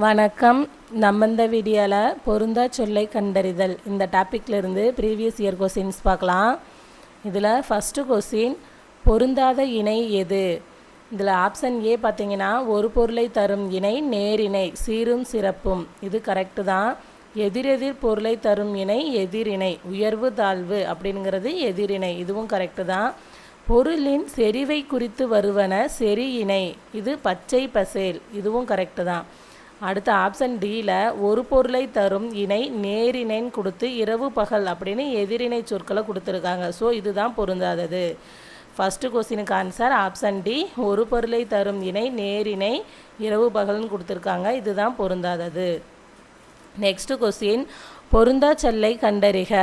வணக்கம். நம்ம இந்த வீடியோவில் பொருந்தா சொல்லை கண்டறிதல் இந்த டாப்பிக்லேருந்து ப்ரீவியஸ் இயர் கொஸ்டின்ஸ் பார்க்கலாம். இதில் ஃபஸ்ட்டு கொஸ்டின், பொருந்தாத இணை எது? இதில் ஆப்ஷன் ஏ பார்த்தீங்கன்னா, ஒரு பொருளை தரும் இணை நேரிணை, சீரும் சிறப்பும். இது கரெக்டு தான். எதிரெதிர் பொருளை தரும் இணை எதிரிணை, உயர்வு தாழ்வு அப்படிங்கிறது எதிரிணை, இதுவும் கரெக்டு தான். பொருளின் செறிவை குறித்து வருவன செறி இணை, இது பச்சை பசேல், இதுவும் கரெக்டு தான். அடுத்த ஆப்ஷன் டியில் ஒரு பொருளை தரும் இணை நேரிணைன்னு கொடுத்து இரவு பகல் அப்படின்னு எதிரிணை சொற்களை கொடுத்துருக்காங்க. ஸோ இதுதான் பொருந்தாதது. ஃபஸ்ட்டு கொஸ்டினுக்கு ஆன்சர் ஆப்ஷன் டி, ஒரு பொருளை தரும் இணை நேரிணை இரவு பகல்னு கொடுத்துருக்காங்க. இதுதான் பொருந்தாதது. நெக்ஸ்ட்டு கொஸ்டின், பொருந்தா சொல்லை கண்டறிக.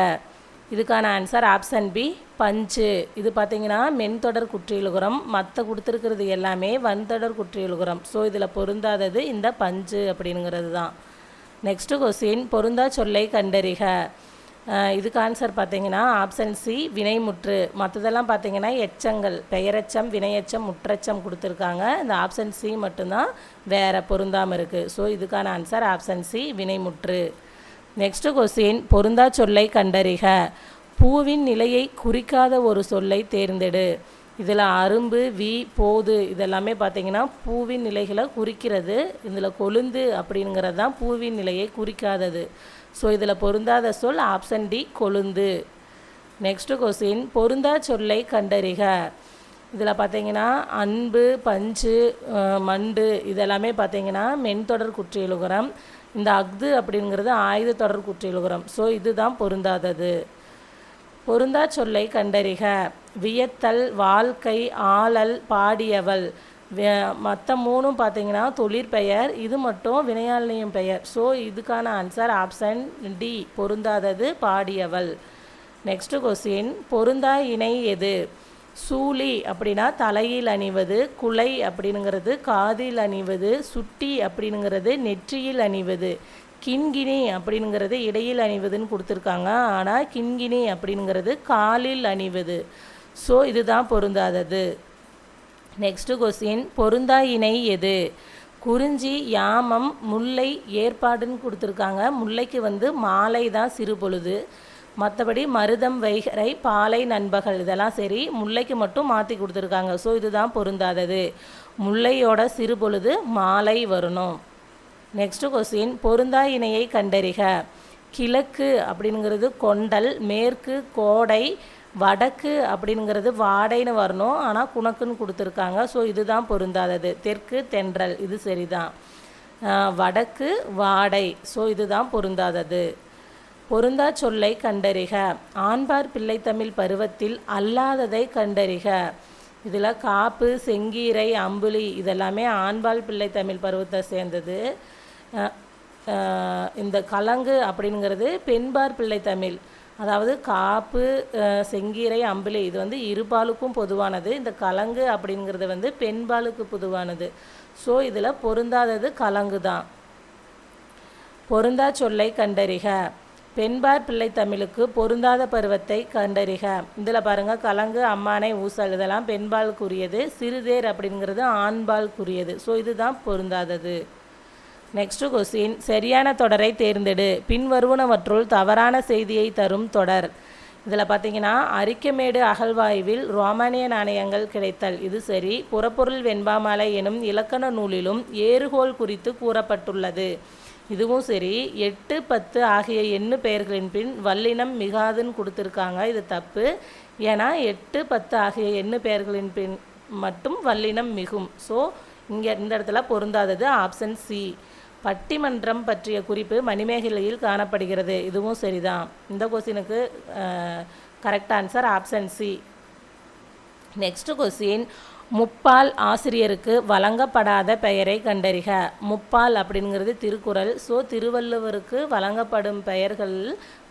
இதுக்கான ஆன்சர் ஆப்ஷன் பி, பஞ்சு. இது பார்த்தீங்கன்னா மென்தொடர் குற்றியலுகரம், மற்ற கொடுத்துருக்கிறது எல்லாமே வன்தொடர் குற்றியலுகரம். ஸோ இதில் பொருந்தாதது இந்த பஞ்சு அப்படிங்கிறது தான். நெக்ஸ்ட்டு கொஸ்டின், பொருந்தா சொல்லை கண்டறிக. இதுக்கு ஆன்சர் பார்த்தீங்கன்னா ஆப்ஷன் சி, வினைமுற்று. மற்றதெல்லாம் பார்த்தீங்கன்னா எச்சங்கள், பெயரெச்சம், வினையச்சம், முற்றச்சம் கொடுத்துருக்காங்க. இந்த ஆப்ஷன் சி மட்டும்தான் வேறு பொருந்தாமல் இருக்குது. ஸோ இதுக்கான ஆன்சர் ஆப்ஷன் சி, வினைமுற்று. நெக்ஸ்ட்டு கொஸ்டின், பொருந்தா சொல்லை கண்டறிக. பூவின் நிலையை குறிக்காத ஒரு சொல்லை தேர்ந்தெடு. இதில் அரும்பு, வி, போது இதெல்லாமே பார்த்தீங்கன்னா பூவின் நிலைகளை குறிக்கிறது. இதில் கொழுந்து அப்படிங்கிறது தான் பூவின் நிலையை குறிக்காதது. ஸோ இதில் பொருந்தாத சொல் ஆப்ஷன் டி, கொழுந்து. நெக்ஸ்ட்டு கொஸ்டின், பொருந்தா சொல்லை கண்டறிக. இதில் பார்த்தீங்கன்னா அன்பு, பஞ்சு, மண்டு இதெல்லாமே பார்த்தீங்கன்னா மென்தொடர் குற்றியலுகரம். இந்த அஃது அப்படிங்கிறது ஆயுத தொடர் குற்றியலுகரம். ஸோ இதுதான் பொருந்தாதது. பொருந்தா சொல்லை கண்டறிக. வியத்தல், வாழ்க்கை, ஆளல், பாடியவள். மற்ற மூணும் பார்த்தீங்கன்னா தொழிற்பெயர், இது மட்டும் வினையாளனியும் பெயர். ஸோ இதுக்கான ஆன்சர் ஆப்ஷன் டி, பொருந்தாதது பாடியவள். நெக்ஸ்ட்டு கொஸ்டின், பொருந்தா இணை எது? சூலி அப்படின்னா தலையில் அணிவது, குலை அப்படிங்கிறது காதில் அணிவது, சுட்டி அப்படிங்கிறது நெற்றியில் அணிவது, கிண்கிணி அப்படிங்கிறது இடையில் அணிவதுன்னு கொடுத்துருக்காங்க. ஆனால் கிண்கிணி அப்படிங்கிறது காலில் அணிவது. ஸோ இதுதான் பொருந்தாதது. நெக்ஸ்ட்டு கொஸ்டின், பொருந்தா இணை எது? குறிஞ்சி, யாமம், முல்லை, ஏற்பாடுன்னு கொடுத்துருக்காங்க. முல்லைக்கு மாலை தான் சிறு பொழுது. மற்றபடி மருதம், வைகரை, பாலை, நண்பகல் இதெல்லாம் சரி. முல்லைக்கு மட்டும் மாற்றி கொடுத்துருக்காங்க. ஸோ இதுதான் பொருந்தாதது. முல்லையோட சிறு பொழுது மாலை வரணும். நெக்ஸ்ட்டு கொஸ்டின், பொருந்தா இணையை கண்டறிக. கிழக்கு அப்படிங்கிறது கொண்டல், மேற்கு கோடை, வடக்கு அப்படிங்கிறது வாடைன்னு வரணும். ஆனால் குணக்குன்னு கொடுத்துருக்காங்க. ஸோ இதுதான் பொருந்தாதது. தெற்கு தென்றல், இது சரிதான். வடக்கு வாடை, ஸோ இதுதான் பொருந்தாதது. பொருந்தா சொல்லை கண்டறிக. ஆண்பார் பிள்ளைத்தமிழ் பருவத்தில் அல்லாததை கண்டறிக. இதில் காப்பு, செங்கீரை, அம்புலி இதெல்லாமே ஆண்பால் பிள்ளைத்தமிழ் பருவத்தை சேர்ந்தது. இந்த கலங்கு அப்படிங்கிறது பெண்பார் பிள்ளைத்தமிழ். அதாவது காப்பு, செங்கீரை, அம்புலி இது இருபாலுக்கும் பொதுவானது. இந்த கலங்கு அப்படிங்கிறது பெண்பாலுக்கு பொதுவானது. ஸோ இதில் பொருந்தாதது கலங்கு தான். பொருந்தா சொல்லை கண்டறிக. பெண்பார் பிள்ளை தமிழுக்கு பொருந்தாத பருவத்தை கண்டறிக. இதில் பாருங்கள், கலங்கு, அம்மானை, ஊசல் இதெல்லாம் பெண்பாலுக்குரியது. சிறுதேர் அப்படிங்கிறது ஆண்பாலுக்குரியது. ஸோ இதுதான் பொருந்தாதது. நெக்ஸ்ட்டு கொஸ்டின், சரியான தொடரை தேர்ந்தெடு. பின்வருவனவற்றுள் தவறான செய்தியை தரும் தொடர். இதில் பார்த்தீங்கன்னா அரிக்கமேடு அகழ்வாய்வில் ரோமானிய நாணயங்கள் கிடைத்தல், இது சரி. புறப்பொருள் வெண்பாமாலை எனும் இலக்கண நூலிலும் ஏறுகோள் குறித்து கூறப்பட்டுள்ளது, இதுவும் சரி. 8, 10 ஆகிய எண்ணு பெயர்களின் பின் வல்லினம் மிகாதுன்னு கொடுத்துருக்காங்க. இது தப்பு. ஏன்னா 8, 10 ஆகிய எண்ணு பெயர்களின் பின் மட்டும் வல்லினம் மிகும். ஸோ இங்கே இந்த இடத்துல பொருந்தாதது ஆப்ஷன் சி. பட்டிமன்றம் பற்றிய குறிப்பு மணிமேகலையில் காணப்படுகிறது, இதுவும் சரிதான். இந்த கொஸ்டினுக்கு correct answer option C. Next question, முப்பால் ஆசிரியருக்கு வழங்கப்படாத பெயரை கண்டறிக. முப்பால் அப்படிங்கிறது திருக்குறள். ஸோ திருவள்ளுவருக்கு வழங்கப்படும் பெயர்கள்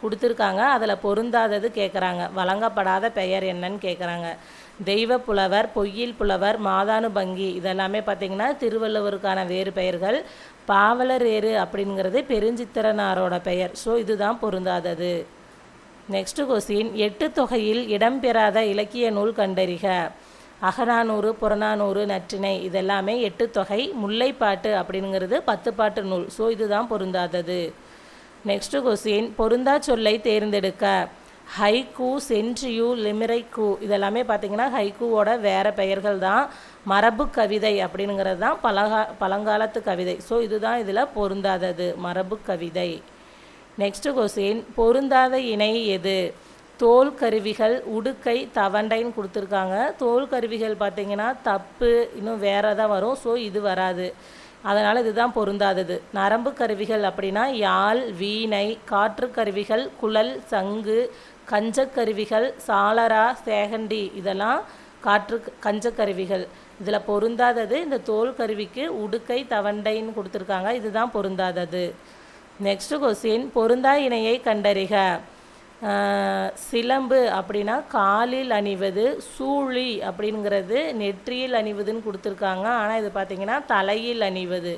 கொடுத்துருக்காங்க. அதில் பொருந்தாதது கேட்குறாங்க. வழங்கப்படாத பெயர் என்னன்னு கேட்குறாங்க. தெய்வ புலவர், பொய்யில் புலவர், மாதானுபங்கி இதெல்லாமே பார்த்திங்கன்னா திருவள்ளுவருக்கான வேறு பெயர்கள். பாவலர் ஏறு அப்படிங்கிறது பெருஞ்சித்திரனாரோட பெயர். ஸோ இதுதான் பொருந்தாதது. நெக்ஸ்ட்டு கொஸ்டின், 8 தொகையில் இடம்பெறாத இலக்கிய நூல் கண்டறிக. அகநானூறு, புறநானூறு, நற்றிணை இதெல்லாமே 8 தொகை. முல்லைப்பாட்டு அப்படிங்கிறது 10 பாட்டு நூல். ஸோ இதுதான் பொருந்தாதது. நெக்ஸ்ட் கொஸ்டின், பொருந்தா சொல்லை தேர்ந்தெடுக்க. ஹைக்கூ, சென்ட்ரியூ, லிமிரைக்கூ இதெல்லாமே பார்த்திங்கன்னா ஹைக்கூவோட வேறு பெயர்கள் தான். மரபு கவிதை அப்படிங்கிறது தான் பழங்காலத்து கவிதை. ஸோ இதுதான் இதில் பொருந்தாதது, மரபு கவிதை. நெக்ஸ்ட் கொஸ்டின், பொருந்தாத இணை எது? தோல் கருவிகள், உடுக்கை, தவண்டைன்னு கொடுத்துருக்காங்க. தோல் கருவிகள் பார்த்திங்கன்னா தப்பு, இன்னும் வேறு தான் வரும். ஸோ இது வராது, அதனால் இதுதான் பொருந்தாதது. நரம்பு கருவிகள் அப்படின்னா யாழ், வீணை. காற்று கருவிகள் குழல், சங்கு. கஞ்சக்கருவிகள் சாளரா, சேகண்டி இதெல்லாம் கஞ்சக்கருவிகள். இதில் பொருந்தாதது இந்த தோல் கருவிக்கு உடுக்கை, தவண்டைன்னு கொடுத்துருக்காங்க. இதுதான் பொருந்தாதது. நெக்ஸ்ட் கொஸ்டின், பொருந்தா இணையை கண்டறிக. சிலம்பு அப்படின்னா காலில் அணிவது. சூழி அப்படிங்கிறது நெற்றியில் அணிவதுன்னு கொடுத்துருக்காங்க. ஆனால் இது பார்த்திங்கன்னா தலையில் அணிவது.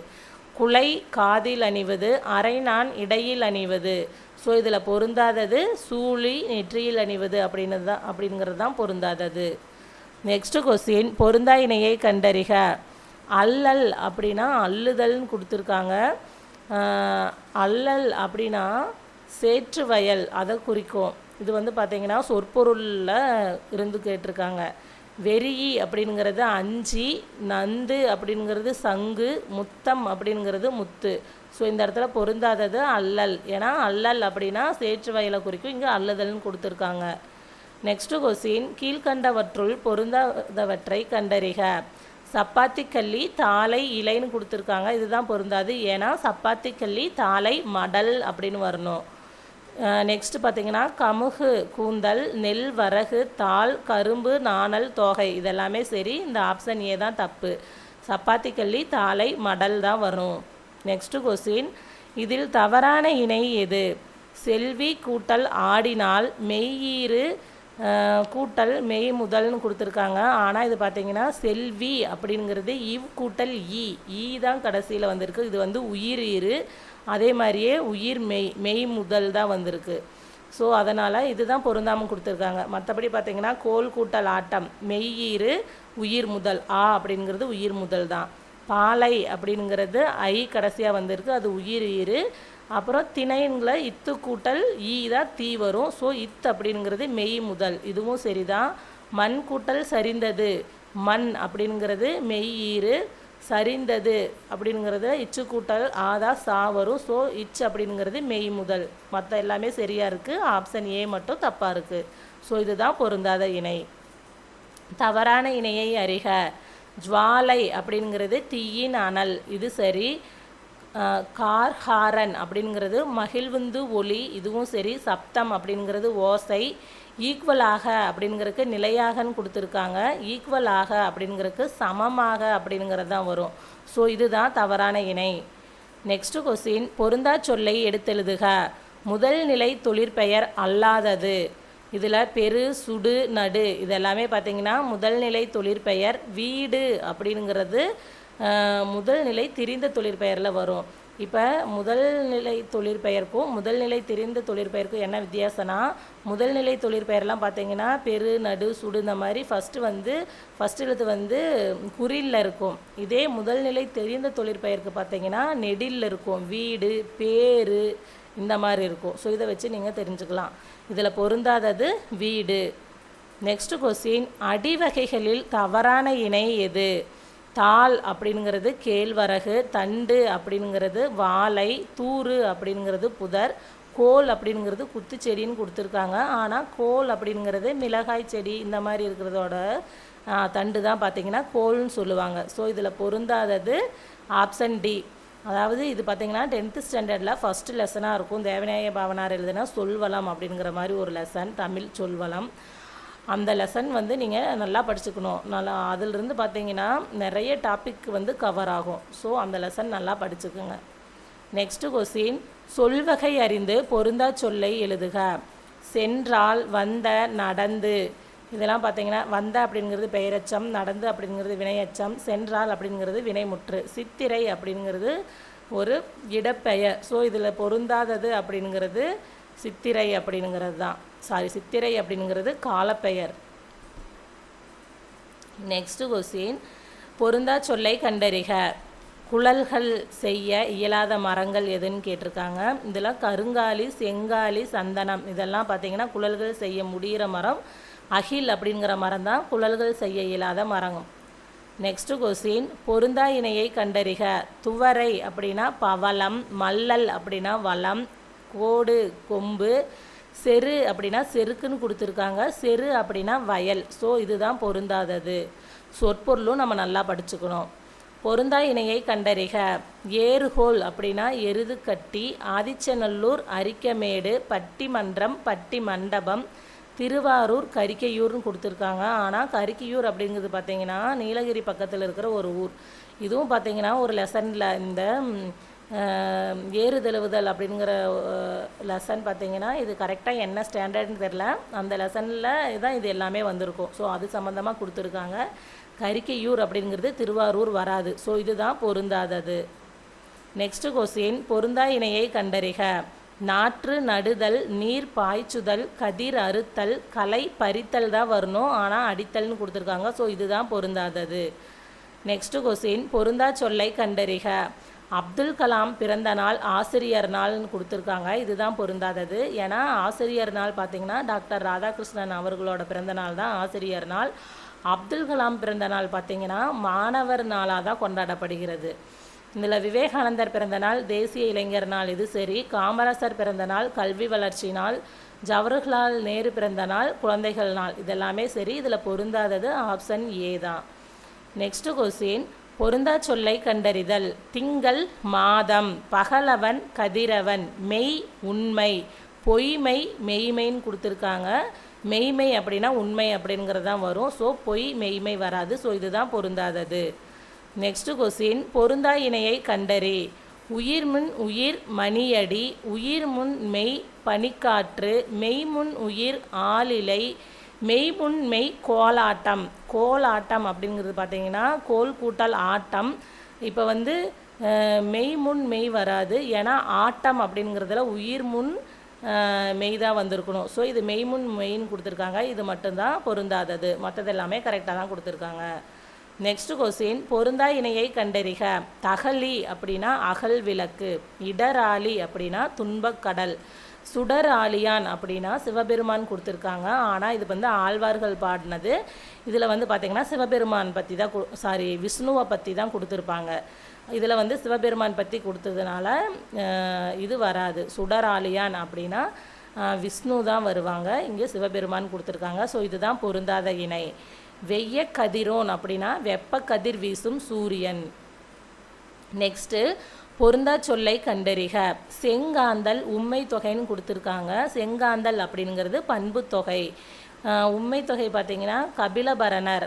குலை காதில் அணிவது. அரைநான் இடையில் அணிவது. ஸோ இதில் பொருந்தாதது சூழி, நெற்றியில் அணிவது அப்படிங்கிறது தான் பொருந்தாதது. நெக்ஸ்ட் கொஸ்டின், பொருந்தா இணையை கண்டறிக. அல்லல் அப்படின்னா அள்ளுதல்னு கொடுத்துருக்காங்க. அல்லல் அப்படின்னா சேற்று வயல் அதை குறிக்கும். இது பார்த்திங்கன்னா சொற்பொருளில் இருந்து கேட்டிருக்காங்க. வெறியி அப்படிங்கிறது அஞ்சி. நந்து அப்படிங்கிறது சங்கு. முத்தம் அப்படிங்கிறது முத்து. ஸோ இந்த இடத்துல பொருந்தாதது அல்லல். ஏன்னா அல்லல் அப்படின்னா சேற்று வயலை குறிக்கும், இங்கே அல்லதல்னு கொடுத்துருக்காங்க. நெக்ஸ்ட்டு கொஸ்டின், கீழ்கண்டவற்றுள் பொருந்தாதவற்றை கண்டறிக. சப்பாத்தி கல்லி, தாளை, இலைன்னு கொடுத்துருக்காங்க. இதுதான் பொருந்தாது, ஏன்னா சப்பாத்தி கல்லி, தாளை, மடல் அப்படின்னு வரணும். நெக்ஸ்ட்டு பார்த்திங்கன்னா கமுகு, கூந்தல், நெல், வரகு, தாள், கரும்பு, நாணல், தோகை இதெல்லாமே சரி. இந்த ஆப்ஷன் ஏ தான் தப்பு. சப்பாத்தி கல்லி, தாளை, மடல் தான் வரும். நெக்ஸ்ட்டு கொஸ்டின், இதில் தவறான இணை எது? செல்வி கூட்டல் ஆடினால், மெய்யீறு கூட்டல் மெய் முதல்னு கொடுத்துருக்காங்க. ஆனால் இது பார்த்திங்கன்னா செல்வி அப்படிங்கிறது இவ் கூட்டல் ஈ தான் கடைசியில் வந்திருக்கு. இது உயிர் ஈறு, அதே மாதிரியே உயிர் மெய் முதல் தான் வந்திருக்கு. ஸோ அதனால் இதுதான் பொருந்தாமல் கொடுத்துருக்காங்க. மற்றபடி பார்த்திங்கன்னா கோல் கூட்டல் ஆட்டம், மெய்யீறு உயிர் முதல். அப்படிங்கிறது உயிர் முதல் தான். பாலை அப்படிங்கிறது ஐ கடைசியாக வந்திருக்கு, அது உயிர் ஈறு. அப்புறம் திணைங்களை இத்து கூட்டல் தான் தீ வரும். ஸோ அப்படிங்கிறது மெய் முதல், இதுவும் சரிதான். மண் கூட்டல் சரிந்தது, மண் அப்படிங்கிறது மெய் ஈறு. சரிந்தது அப்படிங்கிறது இச்சு கூட்டல் ஆதான் சா வரும். ஸோ அப்படிங்கிறது மெய் முதல். மற்ற எல்லாமே சரியாக இருக்குது, ஆப்ஷன் ஏ மட்டும் தப்பாக இருக்குது. ஸோ இதுதான் பொருந்தாத இணை. தவறான இணையை அறிக. ஜுவாலை அப்படிங்கிறது தீயின் அனல், இது சரி. கார்ஹாரன் அப்படிங்கிறது மகிழ்வுந்து ஒளி, இதுவும் சரி. சப்தம் அப்படிங்கிறது ஓசை. ஈக்குவலாக அப்படிங்கிறதுக்கு நிலையாகன்னு கொடுத்துருக்காங்க. ஈக்குவலாக அப்படிங்கிறதுக்கு சமமாக அப்படிங்கிறது தான் வரும். ஸோ இதுதான் தவறான இணை. நெக்ஸ்ட் கொஸ்டின், பொருந்தா சொல்லை எடுத்தெழுதுக. முதல் நிலை தொழிற்பெயர் அல்லாதது. இதில் பெரு, சுடு, நடு இதெல்லாமே பார்த்திங்கன்னா முதல் நிலை தொழிற்பெயர். வீடு அப்படிங்கிறது முதல் நிலை திரிந்த தொழிற்பெயரில் வரும். இப்போ முதல் நிலை தொழிற்பெயருக்கும் முதல் நிலை திரிந்த தொழிற்பெயருக்கும் என்ன வித்தியாசம்னா, முதல் நிலை தொழிற்பெயர்லாம் பார்த்திங்கன்னா பெரு, நடு, சுடு இந்த மாதிரி ஃபஸ்ட் எழுத்து குறியில் இருக்கும். இதே முதல் நிலை தெரிந்த தொழிற்பெயருக்கு பார்த்திங்கன்னா நெடில் இருக்கும். வீடு, பேரு இந்த மாதிரி இருக்கும். ஸோ இதை வச்சு நீங்கள் தெரிஞ்சுக்கலாம். இதில் பொருந்தாதது வீடு. நெக்ஸ்ட் கொஸ்டின், அடிவகைகளில் தவறான இணை எது? தாள் அப்படிங்கிறது கேழ்வரகு. தண்டு அப்படிங்கிறது வாழை. தூறு அப்படிங்கிறது புதர். கோல் அப்படிங்கிறது குத்துச்செடின்னு கொடுத்துருக்காங்க. ஆனால் கோல் அப்படிங்கிறது மிளகாய் செடி இந்த மாதிரி இருக்கிறதோட தண்டு தான் பார்த்திங்கன்னா கோல்னு சொல்லுவாங்க. ஸோ இதில் பொருந்தாதது ஆப்ஷன் டி. அதாவது இது பார்த்திங்கன்னா 10th ஸ்டாண்டர்டில் ஃபஸ்ட்டு லெசனாக இருக்கும். தேவநாய பாவனார் எழுதுனா சொல்வளம் அப்படிங்கிற மாதிரி ஒரு லெசன், தமிழ் சொல்வளம். அந்த லெசன் நீங்கள் நல்லா படிச்சுக்கணும். நல்லா அதிலிருந்து பார்த்திங்கன்னா நிறைய டாபிக் கவர் ஆகும். ஸோ அந்த லெசன் நல்லா படிச்சுக்குங்க. நெக்ஸ்ட்டு கொஸ்டின், சொல்வகை அறிந்து பொருந்தா சொல்லை எழுதுக. சென்றால், வந்த, நடந்து இதெல்லாம் பார்த்திங்கன்னா வந்த அப்படிங்கிறது பெயரச்சம், நடந்து அப்படிங்கிறது வினையச்சம், சென்றால் அப்படிங்கிறது வினைமுற்று, சித்திரை அப்படிங்கிறது ஒரு இடப்பெயர். ஸோ இதில் பொருந்தாதது அப்படிங்கிறது சித்திரை அப்படிங்கிறது தான். சித்திரை அப்படிங்கிறது காலப்பெயர். நெக்ஸ்ட்டு கொஸ்டின், பொருந்தா சொல்லை கண்டறிக. குழல்கள் செய்ய இயலாத மரங்கள் எதுன்னு கேட்டிருக்காங்க. இதில் கருங்காலி, செங்காலி, சந்தனம் இதெல்லாம் பார்த்திங்கன்னா குழல்கள் செய்ய முடிகிற மரம். அகில் அப்படிங்கிற மரம் தான் குழல்கள் செய்ய இயலாத மரம். நெக்ஸ்ட்டு கொஸ்டின், பொருந்தா இணையை கண்டறிக. துவரை அப்படின்னா பவளம், மல்லல் அப்படின்னா வளம், கோடு கொம்பு, செரு அப்படின்னா செருக்குன்னு கொடுத்துருக்காங்க, செரு அப்படின்னா வயல். ஸோ இதுதான் பொருந்தாதது. சொற்பொருளும் நம்ம நல்லா படிச்சுக்கணும். பொருந்தா இணையை கண்டறிக. ஏறுகோல் அப்படின்னா எருது கட்டி, ஆதிச்சநல்லூர், அரிக்கமேடு, பட்டிமன்றம், பட்டி மண்டபம், திருவாரூர், கரிக்கையூர்னு கொடுத்துருக்காங்க. ஆனால் கரிக்கையூர் அப்படிங்கிறது பார்த்திங்கன்னா நீலகிரி பக்கத்தில் இருக்கிற ஒரு ஊர். இதுவும் பார்த்திங்கன்னா ஒரு லெசனில் இந்த ஏறுதழுவுதல் அப்படிங்கிற லெசன் பார்த்திங்கன்னா இது கரெக்டாக என்ன ஸ்டாண்டர்ட்னு தெரில, அந்த லெசனில் தான் இது எல்லாமே வந்திருக்கும். ஸோ அது சம்மந்தமாக கொடுத்துருக்காங்க. கரிக்கையூர் அப்படிங்கிறது திருவாரூர் வராது. ஸோ இதுதான் பொருந்தாதது. நெக்ஸ்ட்டு கொஸ்டின், பொருந்தா இணையை கண்டறிக. நாற்று நடுதல், நீர் பாய்ச்சுதல், கதிர் அறுத்தல், களை பறித்தல் தான் வரணும். ஆனால் அடித்தல்னு கொடுத்துருக்காங்க. ஸோ இதுதான் பொருந்தாதது. நெக்ஸ்ட்டு கொஸ்டின், பொருந்தா சொல்லை கண்டறிக. அப்துல் கலாம் பிறந்த நாள் ஆசிரியர் நாள்னு கொடுத்துருக்காங்க. இதுதான் பொருந்தாதது. ஏன்னா ஆசிரியர் நாள் பார்த்திங்கன்னா டாக்டர் ராதாகிருஷ்ணன் அவர்களோட பிறந்த நாள் தான் ஆசிரியர் நாள். அப்துல் கலாம் பிறந்த நாள் பார்த்திங்கன்னா மாணவர் நாளாக தான் கொண்டாடப்படுகிறது. இதில் விவேகானந்தர் பிறந்த நாள் தேசிய இளைஞர் நாள், இது சரி. காமராசர் பிறந்த நாள் கல்வி வளர்ச்சி நாள், ஜவஹர்லால் நேரு பிறந்த நாள் குழந்தைகள் நாள், இதெல்லாமே சரி. இதில் பொருந்தாதது ஆப்ஷன் ஏ தான். நெக்ஸ்ட்டு கொஸ்டின், பொருந்தா சொல்லை கண்டறிதல். திங்கள் மாதம், பகலவன் கதிரவன், மெய் உண்மை, பொய்மை மெய்மைன்னு கொடுத்துருக்காங்க. மெய்மை அப்படின்னா உண்மை அப்படிங்கிறது தான் வரும். ஸோ பொய் மெய்மை வராது. ஸோ இதுதான் பொருந்தாதது. நெக்ஸ்ட்டு கொஸ்டின், பொருந்தா இணையை கண்டறி. உயிர்முன் உயிர் மணியடி, உயிர்முன் மெய் பனிக்காற்று, மெய்முன் உயிர் ஆளிலை, மெய்முன் மெய் கோலாட்டம். கோலாட்டம் அப்படிங்கிறது பார்த்திங்கன்னா கோல் கூட்டல் ஆட்டம். இப்போ மெய்முன் மெய் வராது. ஏன்னா ஆட்டம் அப்படிங்கிறதுல உயிர் முன் மெய் தான் வந்திருக்கணும். ஸோ இது மெய்முன் மெய்ன்னு கொடுத்துருக்காங்க. இது மட்டும்தான் பொருந்தாதது. மற்றது எல்லாமே கரெக்டாக தான் கொடுத்துருக்காங்க. நெக்ஸ்ட்டு கொஸ்டின், பொருந்தா இணையை கண்டறிக. தகலி அப்படின்னா அகல் விளக்கு, இடராளி அப்படின்னா துன்பக்கடல், சுடர் ஆலியான் அப்படின்னா சிவபெருமான் கொடுத்துருக்காங்க. ஆனால் இது ஆழ்வார்கள் பாடினது. இதில் பார்த்திங்கன்னா சிவபெருமான் பற்றி தான் விஷ்ணுவை பற்றி தான் கொடுத்துருப்பாங்க. இதில் சிவபெருமான் பற்றி கொடுத்ததுனால இது வராது. சுடர் ஆலியான் அப்படின்னா விஷ்ணு தான் வருவாங்க. இங்கே சிவபெருமான் கொடுத்துருக்காங்க. ஸோ இதுதான் பொருந்தாத இணை. வெய்ய கதிரோன் அப்படின்னா வெப்ப கதிர் வீசும் சூரியன். நெக்ஸ்ட்டு, பொருந்தா சொல்லை கண்டறிக. செங்காந்தல் உண்மை தொகைன்னு கொடுத்துருக்காங்க. செங்காந்தல் அப்படிங்கிறது பண்பு தொகை. உண்மை தொகை பார்த்திங்கன்னா கபிலபரணர்.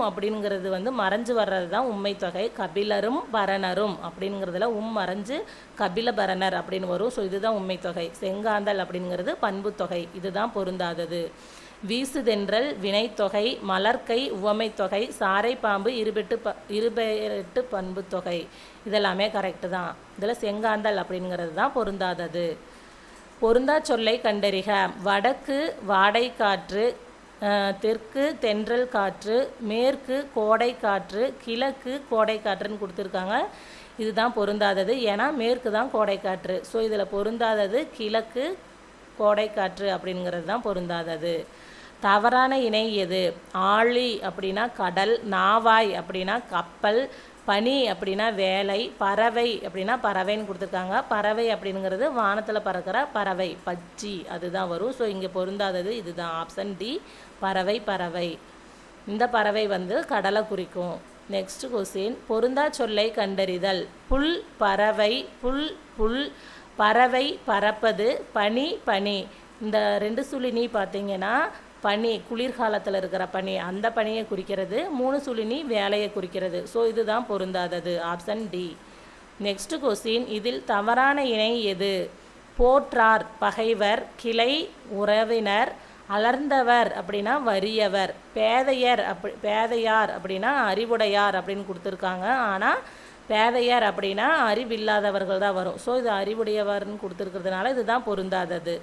அப்படிங்கிறது மறைஞ்சு வர்றது தான் உண்மை தொகை. கபிலரும் பரணரும் அப்படிங்கிறதுல மறைஞ்சு கபிலபரணர் அப்படின்னு வரும். ஸோ இதுதான் உண்மை தொகை. செங்காந்தல் அப்படிங்கிறது பண்பு தொகை. இதுதான் பொருந்தாதது. வீசுதென்றல் வினைத்தொகை, மலர்க்கை உவமை தொகை, சாரை பாம்பு இருபெட்டு பண்பு தொகை, இதெல்லாமே கரெக்டு தான். இதில் செங்காந்தல் அப்படிங்கிறது தான் பொருந்தாதது. பொருந்தா சொல்லை கண்டறிக. வடக்கு வாடை காற்று, தெற்கு தென்றல் காற்று, மேற்கு கோடை காற்று, கிழக்கு கோடை காற்றுன்னு கொடுத்துருக்காங்க. இதுதான் பொருந்தாதது. ஏன்னா மேற்கு தான் கோடை காற்று. ஸோ இதில் பொருந்தாதது கிழக்கு கோடை காற்று அப்படிங்கிறது தான் பொருந்தாதது. தவறான இணை எது? ஆழி அப்படின்னா கடல், நாவாய் அப்படின்னா கப்பல், பனி அப்படின்னா வேலை, பறவை அப்படின்னா பறவைன்னு கொடுத்துருக்காங்க. பறவை அப்படிங்கிறது வானத்தில் பறக்கிற பறவை, பச்சி, அதுதான் வரும். ஸோ இங்கே பொருந்தாதது இதுதான் ஆப்ஷன் டி, பறவை. பறவை இந்த பறவை கடலை குறிக்கும். நெக்ஸ்ட் கொஸ்டின், பொருந்தா சொல்லை கண்டறிதல். புல் பறவை, புல் புல், பறவை பறப்பது, பனி பனி. இந்த 2 சுழினி பார்த்திங்கன்னா பனி, குளிர்காலத்தில் இருக்கிற பனி, அந்த பனியை குறிக்கிறது. 3 சுழினி வேலையை குறிக்கிறது. ஸோ இதுதான் பொருந்தாதது ஆப்ஷன் டி. நெக்ஸ்ட் கொஸ்டின், இதில் தவறான இணை எது? போற்றார் பகைவர், கிளை உறவினர், அலர்ந்தவர் அப்படின்னா வறியவர், பேதையார் அப்படின்னா அறிவுடையார் அப்படின்னு கொடுத்துருக்காங்க. ஆனால் பேதையார் அப்படின்னா அறிவில்லாதவர்கள் தான் வரும். ஸோ இது அறிவுடையவர்னு கொடுத்துருக்கிறதுனால இதுதான் பொருந்தாதது.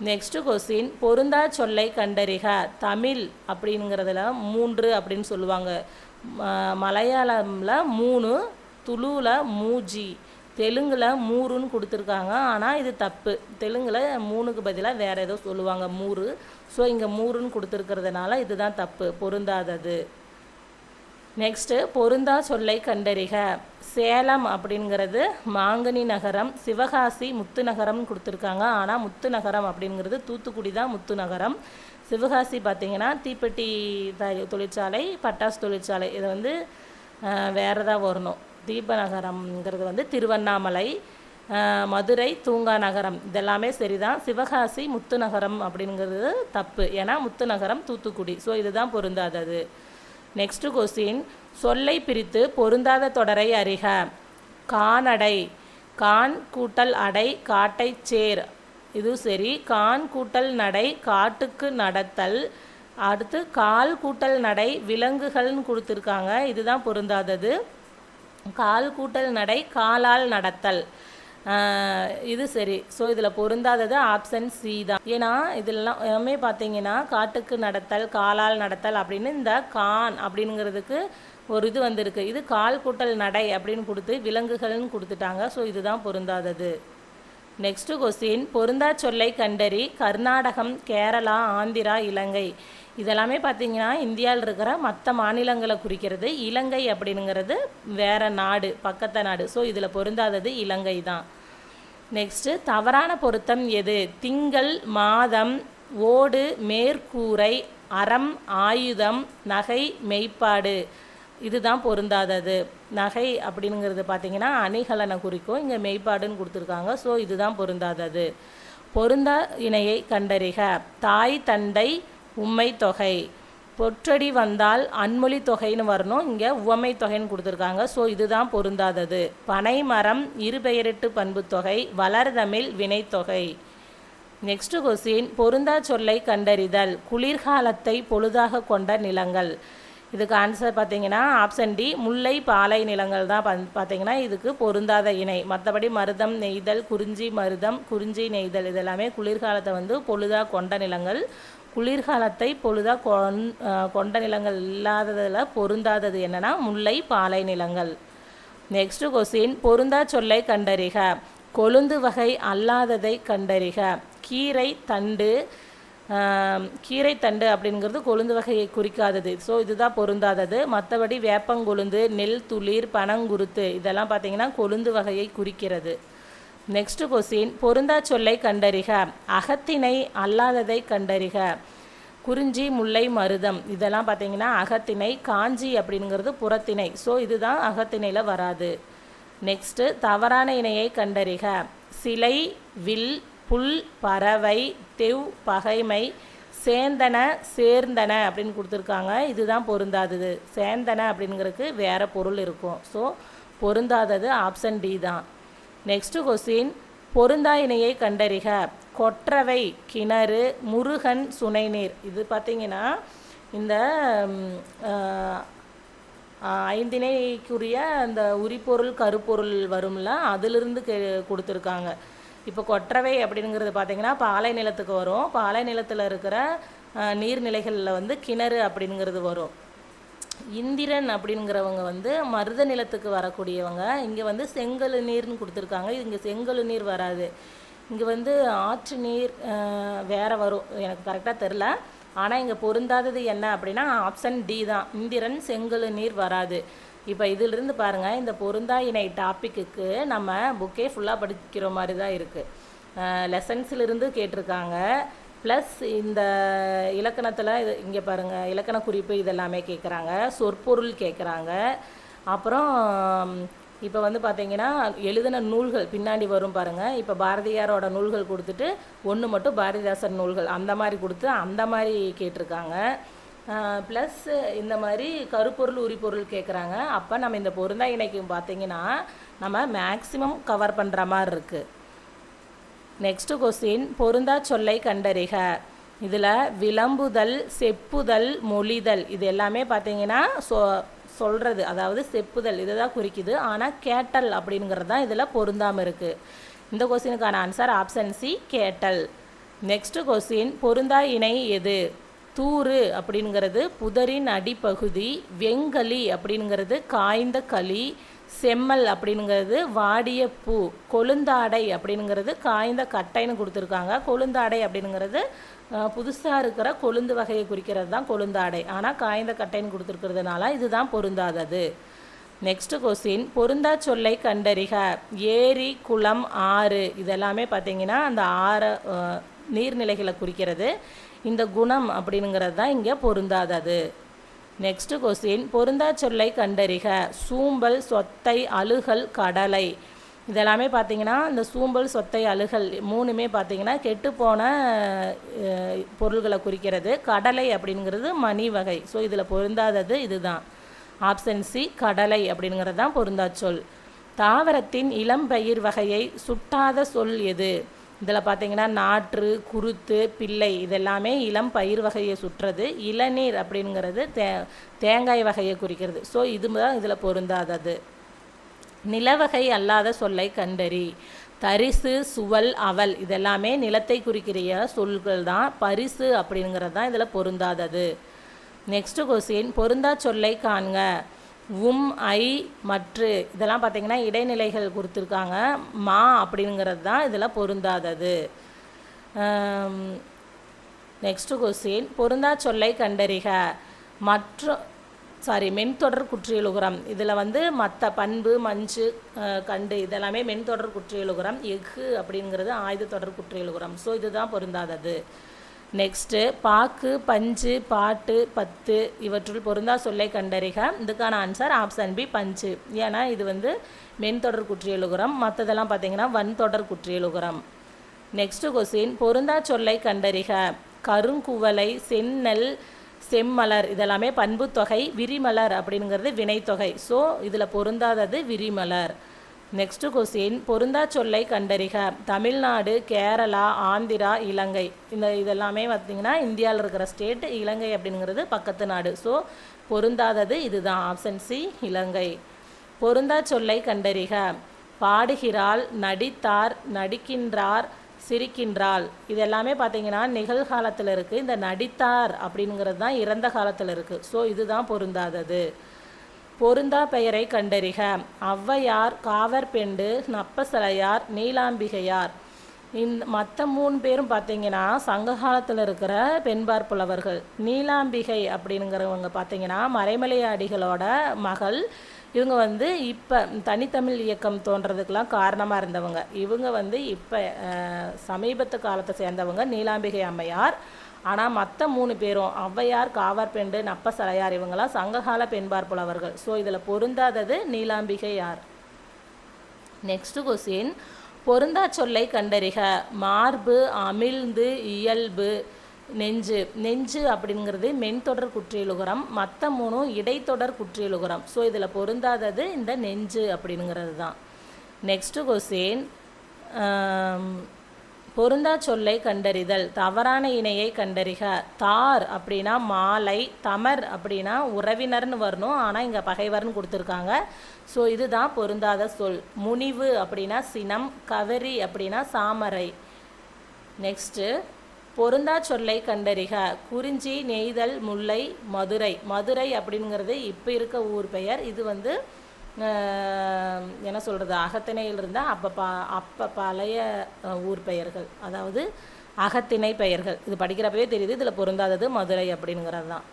நெக்ஸ்ட்டு கொஸ்டின் பொருந்தா சொல்லை கண்டறிக. தமிழ் அப்படிங்கிறதுல 3 அப்படின்னு சொல்லுவாங்க. மலையாளமில் 3, துளுவில் மூஜி, தெலுங்கில் மூருன்னு கொடுத்துருக்காங்க. ஆனால் இது தப்பு. தெலுங்கில் 3க்கு பதிலாக வேறு ஏதோ சொல்லுவாங்க, மூரு. ஸோ இங்கே மூருன்னு கொடுத்துருக்கிறதுனால இதுதான் தப்பு, பொருந்தாதது. நெக்ஸ்ட்டு பொருந்தா சொல்லை கண்டறிக. சேலம் அப்படிங்கிறது மாங்கனி நகரம், சிவகாசி முத்து நகரம்னு கொடுத்துருக்காங்க. ஆனால் முத்து நகரம் அப்படிங்கிறது தூத்துக்குடி தான் முத்து நகரம். சிவகாசி பார்த்திங்கன்னா தீப்பெட்டி தொழிற்சாலை, பட்டாசு தொழிற்சாலை. இது வந்து வேறு தான் வரணும். தீபநகரம்ங்கிறது வந்து திருவண்ணாமலை, மதுரை தூங்கா நகரம். இதெல்லாமே சரிதான். சிவகாசி முத்து நகரம் அப்படிங்கிறது தப்பு, ஏன்னா முத்து நகரம் தூத்துக்குடி. ஸோ இதுதான் பொருந்தாதது. நெக்ஸ்ட்டு கொஸ்டின் சொல்லை பிரித்து பொருந்தாத தொடரை அறிக. கானடை, கான் கூட்டல் அடை காட்டை சேர், இது சரி. கான் கூட்டல் நடை காட்டுக்கு நடத்தல். அடுத்து கால் கூட்டல் நடை விலங்குகள்னு கொடுத்துருக்காங்க, இதுதான் பொருந்தாதது. கால் கூட்டல் நடை காலால் நடத்தல், இது சரி. ஸோ இதில் பொருந்தாதது ஆப்ஷன் சி தான். ஏன்னா இதெல்லாம் எல்லாமே பார்த்தீங்கன்னா காட்டுக்கு நடத்தல், காலால் நடத்தல் அப்படின்னு இந்த கான் அப்படிங்கிறதுக்கு ஒரு இது வந்திருக்கு. இது கால் கூட்டல் நடை அப்படின்னு கொடுத்து விலங்குகள்னு கொடுத்துட்டாங்க. ஸோ இதுதான் பொருந்தாதது. நெக்ஸ்ட்டு கொஸ்டின் பொருந்தா சொல்லை கண்டறி. கர்நாடகம், கேரளா, ஆந்திரா, இலங்கை. இதெல்லாமே பார்த்திங்கன்னா இந்தியாவில் இருக்கிற மற்ற மாநிலங்களை குறிக்கிறது. இலங்கை அப்படிங்கிறது வேறு நாடு, பக்கத்து நாடு. ஸோ இதில் பொருந்தாதது இலங்கை தான். நெக்ஸ்ட்டு தவறான பொருத்தம் எது? திங்கள், மாதம், ஓடு, மேற்கூரை, அறம், ஆயுதம், நகை, மெய்ப்பாடு. இதுதான் பொருந்தாதது. நகை அப்படிங்கிறது பார்த்திங்கன்னா அணிகலனை குறிக்கும், இங்கே மெய்ப்பாடுன்னு கொடுத்துருக்காங்க. ஸோ இதுதான் பொருந்தாதது. பொருந்தா இணையை கண்டறிக. தாய், தந்தை, உம்மை தொகை. பொற்றடி வந்தால் அன்மொழி தொகைன்னு வரணும், இங்கே உவமை தொகைன்னு கொடுத்துருக்காங்க. ஸோ இதுதான் பொருந்தாதது. பனை மரம், இருபெயரிட்டு பண்பு தொகை, வளர்தமிழ், வினைத்தொகை. நெக்ஸ்ட்டு கொஸ்டின் பொருந்தா சொல்லை கண்டறிதல். குளிர்காலத்தை பொழுதாக கொண்ட நிலங்கள். இதுக்கு ஆன்சர் பார்த்தீங்கன்னா ஆப்ஷன் டி, முல்லை பாலை நிலங்கள் தான் பார்த்தீங்கன்னா இதுக்கு பொருந்தாத இணை. மற்றபடி மருதம், நெய்தல், குறிஞ்சி மருதம், குறிஞ்சி நெய்தல் இதெல்லாமே குளிர்காலத்தை வந்து பொழுதாக கொண்ட நிலங்கள். குளிர்காலத்தை பொழுதாக கொண்ட நிலங்கள் இல்லாததில் பொருந்தாதது என்னென்னா முல்லை பாலை நிலங்கள். நெக்ஸ்ட்டு கொஸ்டின் பொருந்தா சொல்லை கண்டறிக. கொழுந்து வகை அல்லாததை கண்டறிக. கீரை தண்டு, கீரை தண்டு அப்படிங்கிறது கொழுந்து வகையை குறிக்காதது. ஸோ இதுதான் பொருந்தாதது. மற்றபடி வேப்பங்கொழுந்து, நெல் துளிர், பனங்குருத்து இதெல்லாம் பார்த்திங்கன்னா கொழுந்து வகையை குறிக்கிறது. நெக்ஸ்ட் கொஸ்டின் பொருந்தா சொல்லை கண்டறிக. அகத்திணை அல்லாததை கண்டறிக. குறிஞ்சி, முல்லை, மருதம் இதெல்லாம் பார்த்திங்கன்னா அகத்திணை. காஞ்சி அப்படிங்கிறது புறத்திணை. ஸோ இதுதான் அகத்திணையில் வராது. நெக்ஸ்ட்டு தவறான இணையை கண்டறிக. சிலை, வில், புல், பறவை, தெவ், பகைமை, சேந்தன, சேர்ந்தன அப்படின்னு கொடுத்துருக்காங்க. இதுதான் பொருந்தாதது. சேந்தன அப்படிங்கிறதுக்கு வேறு பொருள் இருக்கும். ஸோ பொருந்தாதது ஆப்ஷன் டி தான். நெக்ஸ்ட்டு கொஸ்டின் பொருந்தா இணையை கண்டறிக. கொற்றவை, கிணறு, முருகன், சுனைநீர். இது பார்த்திங்கன்னா இந்த ஐந்திணைக்குரிய அந்த உரிப்பொருள் கருப்பொருள் வரும்ல, அதிலிருந்து கொடுத்துருக்காங்க. இப்போ கொற்றவை அப்படிங்கிறது பார்த்திங்கன்னா பாலை நிலத்துக்கு வரும். பாலை நிலத்தில் இருக்கிற நீர்நிலைகளில் வந்து கிணறு அப்படிங்கிறது வரும். இந்திரன் அப்படிங்கிறவங்க வந்து மருத நிலத்துக்கு வரக்கூடியவங்க. இங்கே வந்து செங்கல் நீர்னு கொடுத்துருக்காங்க. இங்கே செங்கல் நீர் வராது. இங்கே வந்து ஆற்று நீர் வேறு வரும், எனக்கு கரெக்டாக தெரில. ஆனால் இங்கே பொருந்தாதது என்ன அப்படின்னா ஆப்ஷன் டி தான். இந்திரன், செங்கல் நீர் வராது. இப்போ இதிலிருந்து பாருங்கள், இந்த பொருந்தா இணை டாப்பிக்கு நம்ம புக்கே ஃபுல்லாக படிக்கிற மாதிரி தான் இருக்குது. லெசன்ஸிலிருந்து கேட்டிருக்காங்க. ப்ளஸ் இந்த இலக்கணத்தில் இது இங்கே பாருங்கள், இலக்கண குறிப்பு இதெல்லாமே கேட்குறாங்க. சொற்பொருள் கேட்குறாங்க. அப்புறம் இப்போ வந்து பார்த்திங்கன்னா எழுதின நூல்கள் பின்னாடி வரும் பாருங்கள். இப்போ பாரதியாரோட நூல்கள் கொடுத்துட்டு ஒன்று மட்டும் பாரதிதாசன் நூல்கள் அந்த மாதிரி கொடுத்து அந்த மாதிரி கேட்டிருக்காங்க. ப்ளஸ் இந்த மாதிரி கருப்பொருள் உரிப்பொருள் கேட்குறாங்க. அப்போ நம்ம இந்த பொருந்தா இணைக்கு பார்த்திங்கன்னா நம்ம மேக்ஸிமம் கவர் பண்ணுற மாதிரி இருக்குது. நெக்ஸ்ட்டு கொஸ்டின் பொருந்தா சொல்லை கண்டறிக. இதில் விளம்புதல், செப்புதல், மொழிதல் இது எல்லாமே பார்த்திங்கன்னா சொல்கிறது, அதாவது செப்புதல் இதை தான் குறிக்குது. ஆனால் கேட்டல் அப்படிங்கிறது தான் இதில் பொருந்தாமல் இருக்குது. இந்த கொஸ்டினுக்கான ஆன்சர் ஆப்ஷன் சி, கேட்டல். நெக்ஸ்ட்டு கொஸ்டின் பொருந்தா இணை எது? தூறு அப்படிங்கிறது புதரின் அடிப்பகுதி, வெங்களி அப்படிங்கிறது காய்ந்த களி, செம்மல் அப்படிங்கிறது வாடிய பூ, கொழுந்தாடை அப்படிங்கிறது காய்ந்த கட்டைன்னு கொடுத்துருக்காங்க. கொழுந்தாடை அப்படிங்கிறது புதுசாக இருக்கிற கொழுந்து வகையை குறிக்கிறது தான் கொழுந்தாடை, ஆனால் காய்ந்த கட்டைன்னு கொடுத்துருக்கிறதுனால இதுதான் பொருந்தாதது. நெக்ஸ்ட் கொஸ்டின் பொருந்தா சொல்லை கண்டறிக. ஏரி, குளம், ஆறு இதெல்லாமே பார்த்தீங்கன்னா அந்த நீர்நிலைகளை குறிக்கிறது. இந்த குணம் அப்படிங்கிறது தான் இங்கே பொருந்தாதது. நெக்ஸ்ட் கொஸ்டின் பொருந்தா சொல்லை கண்டறிக. சூம்பல், சொத்தை, அழுகல், கடலை இதெல்லாமே பார்த்தீங்கன்னா இந்த சூம்பல், சொத்தை, அழுகல் மூணுமே பார்த்தீங்கன்னா கெட்டுப்போன பொருள்களை குறிக்கிறது. கடலை அப்படிங்கிறது மணி வகை. ஸோ இதில் பொருந்தாதது இதுதான். ஆப்ஷன் சி கடலை அப்படிங்கிறது தான் பொருந்தா சொல். தாவரத்தின் இளம்பயிர் வகையை சுட்டாத சொல் எது? இதில் பார்த்தீங்கன்னா நாற்று, குருத்து, பிள்ளை இதெல்லாமே இளம் பயிர் வகையை சுற்றுறது. இளநீர் அப்படிங்கிறது தேங்காய் வகையை குறிக்கிறது. ஸோ இது தான் இதில் பொருந்தாதது. நிலவகை அல்லாத சொல்லை கண்டறி. தரிசு, சுவல், அவல் இதெல்லாமே நிலத்தை குறிக்கிற சொல்கள் தான். பரிசு அப்படிங்கிறது தான் இதில் பொருந்தாதது. நெக்ஸ்ட் கொஸ்டின் பொருந்தா சொல்லை காண்க. ஐ, மற்று இதெல்லாம் பார்த்தீங்கன்னா இடைநிலைகள் கொடுத்துருக்காங்க. மா அப்படிங்கிறது தான் இதில் பொருந்தாதது. நெக்ஸ்ட் கொஸ்டின் பொருந்தா சொல்லை கண்டறிக. மென்தொடர் குற்றியலுகரம். இதில் மற்ற பண்பு, மஞ்சு, கண்டு இதெல்லாமே மென்தொடர் குற்றியலுகரம். எஃகு அப்படிங்கிறது ஆயுத தொடர் குற்றியலுகரம். ஸோ இதுதான் பொருந்தாதது. நெக்ஸ்ட்டு பாக்கு, பஞ்சு, பாட்டு, பத்து இவற்றுள் பொருந்தா சொல்லை கண்டறிக. இதுக்கான ஆன்சர் ஆப்ஷன் பி பஞ்சு. ஏன்னா இது மென்தொடர் குற்றியலுகரம். மற்றதெல்லாம் பார்த்தீங்கன்னா வன்தொடர் குற்றியலுகரம். நெக்ஸ்ட் கொஸ்டின் பொருந்தா சொல்லை கண்டறிக. கருங்குவலை, செந்நெல், செம்மலர் இதெல்லாமே பண்பு தொகை. விரிமலர் அப்படிங்கிறது வினைத்தொகை. ஸோ இதில் பொருந்தாதது விரிமலர். நெக்ஸ்ட் கொஸ்டின் பொருந்தா சொல்லை கண்டறிக. தமிழ்நாடு, கேரளா, ஆந்திரா, இலங்கை இதெல்லாமே பார்த்திங்கன்னா இந்தியாவில் இருக்கிற ஸ்டேட். இலங்கை அப்படிங்கிறது பக்கத்து நாடு. ஸோ பொருந்தாதது இதுதான். ஆப்ஷன் சி இலங்கை. பொருந்தா சொல்லை கண்டறிக. பாடுகிறாள், நடித்தார், நடிக்கின்றார், சிரிக்கின்றாள் இதெல்லாமே பார்த்தீங்கன்னா நிகழ்காலத்தில் இருக்குது. இந்த நடித்தார் அப்படிங்கிறது தான் இறந்த காலத்தில் இருக்குது. ஸோ இதுதான் பொருந்தாதது. பொருந்தா பெயரை கண்டறிக. ஔவையார், காவற்பெண்டு, நப்பசலையார், நீலாம்பிகையார் மற்ற 3 பேரும் பார்த்தீங்கன்னா சங்க காலத்தில் இருக்கிற பெண்பார் புலவர்கள். நீலாம்பிகை அப்படிங்கிறவங்க பார்த்தீங்கன்னா மறைமலையாடிகளோட மகள். இவங்க இப்போ தனித்தமிழ் இயக்கம் தோன்றதுக்கெலாம் காரணமாக இருந்தவங்க. இவங்க இப்போ சமீபத்து காலத்தை சேர்ந்தவங்க நீலாம்பிகை அம்மையார். ஆனால் மற்ற 3 பேரும் ஔவையார், காவற்பெண்டு, நப்பசலையார் இவங்களாம் சங்ககால பெண்பார் புலவர்கள். ஸோ இதில் பொருந்தாதது நீலாம்பிகையார். நெக்ஸ்ட் கொஸ்டின் பொருந்தா சொல்லை கண்டறிக. மார்பு, அமிழ்ந்து, இயல்பு, நெஞ்சு. நெஞ்சு அப்படிங்கிறது மென்தொடர் குற்றியலுகரம். மற்ற 3 இடைத்தொடர் குற்றியலுகரம். ஸோ இதில் பொருந்தாதது இந்த நெஞ்சு அப்படிங்கிறது தான். நெக்ஸ்ட் கொஸ்டின் பொருந்தா சொல்லை கண்டறிதல். தவறான இணையை கண்டறிக. தார் அப்படின்னா மாலை, தமர் அப்படின்னா உறவினர்னு வரணும், ஆனால் இங்கே பகைவர்னு கொடுத்துருக்காங்க. ஸோ இதுதான் பொருந்தாத சொல். முனிவு அப்படின்னா சினம், கவரி அப்படின்னா சாமரை. நெக்ஸ்ட்டு பொருந்தா சொல்லை கண்டறிக. குறிஞ்சி, நெய்தல், முல்லை, மதுரை. மதுரை அப்படிங்கிறது இப்போ இருக்க ஊர் பெயர். இது என்ன சொல்கிறது அகத்திணையில் இருந்தால் அப்போ பழைய ஊர் பெயர்கள், அதாவது அகத்திணை பெயர்கள். இது படிக்கிறப்பவே தெரியுது இதில் பொருந்தாதது மதுரை அப்படிங்கிறது தான்.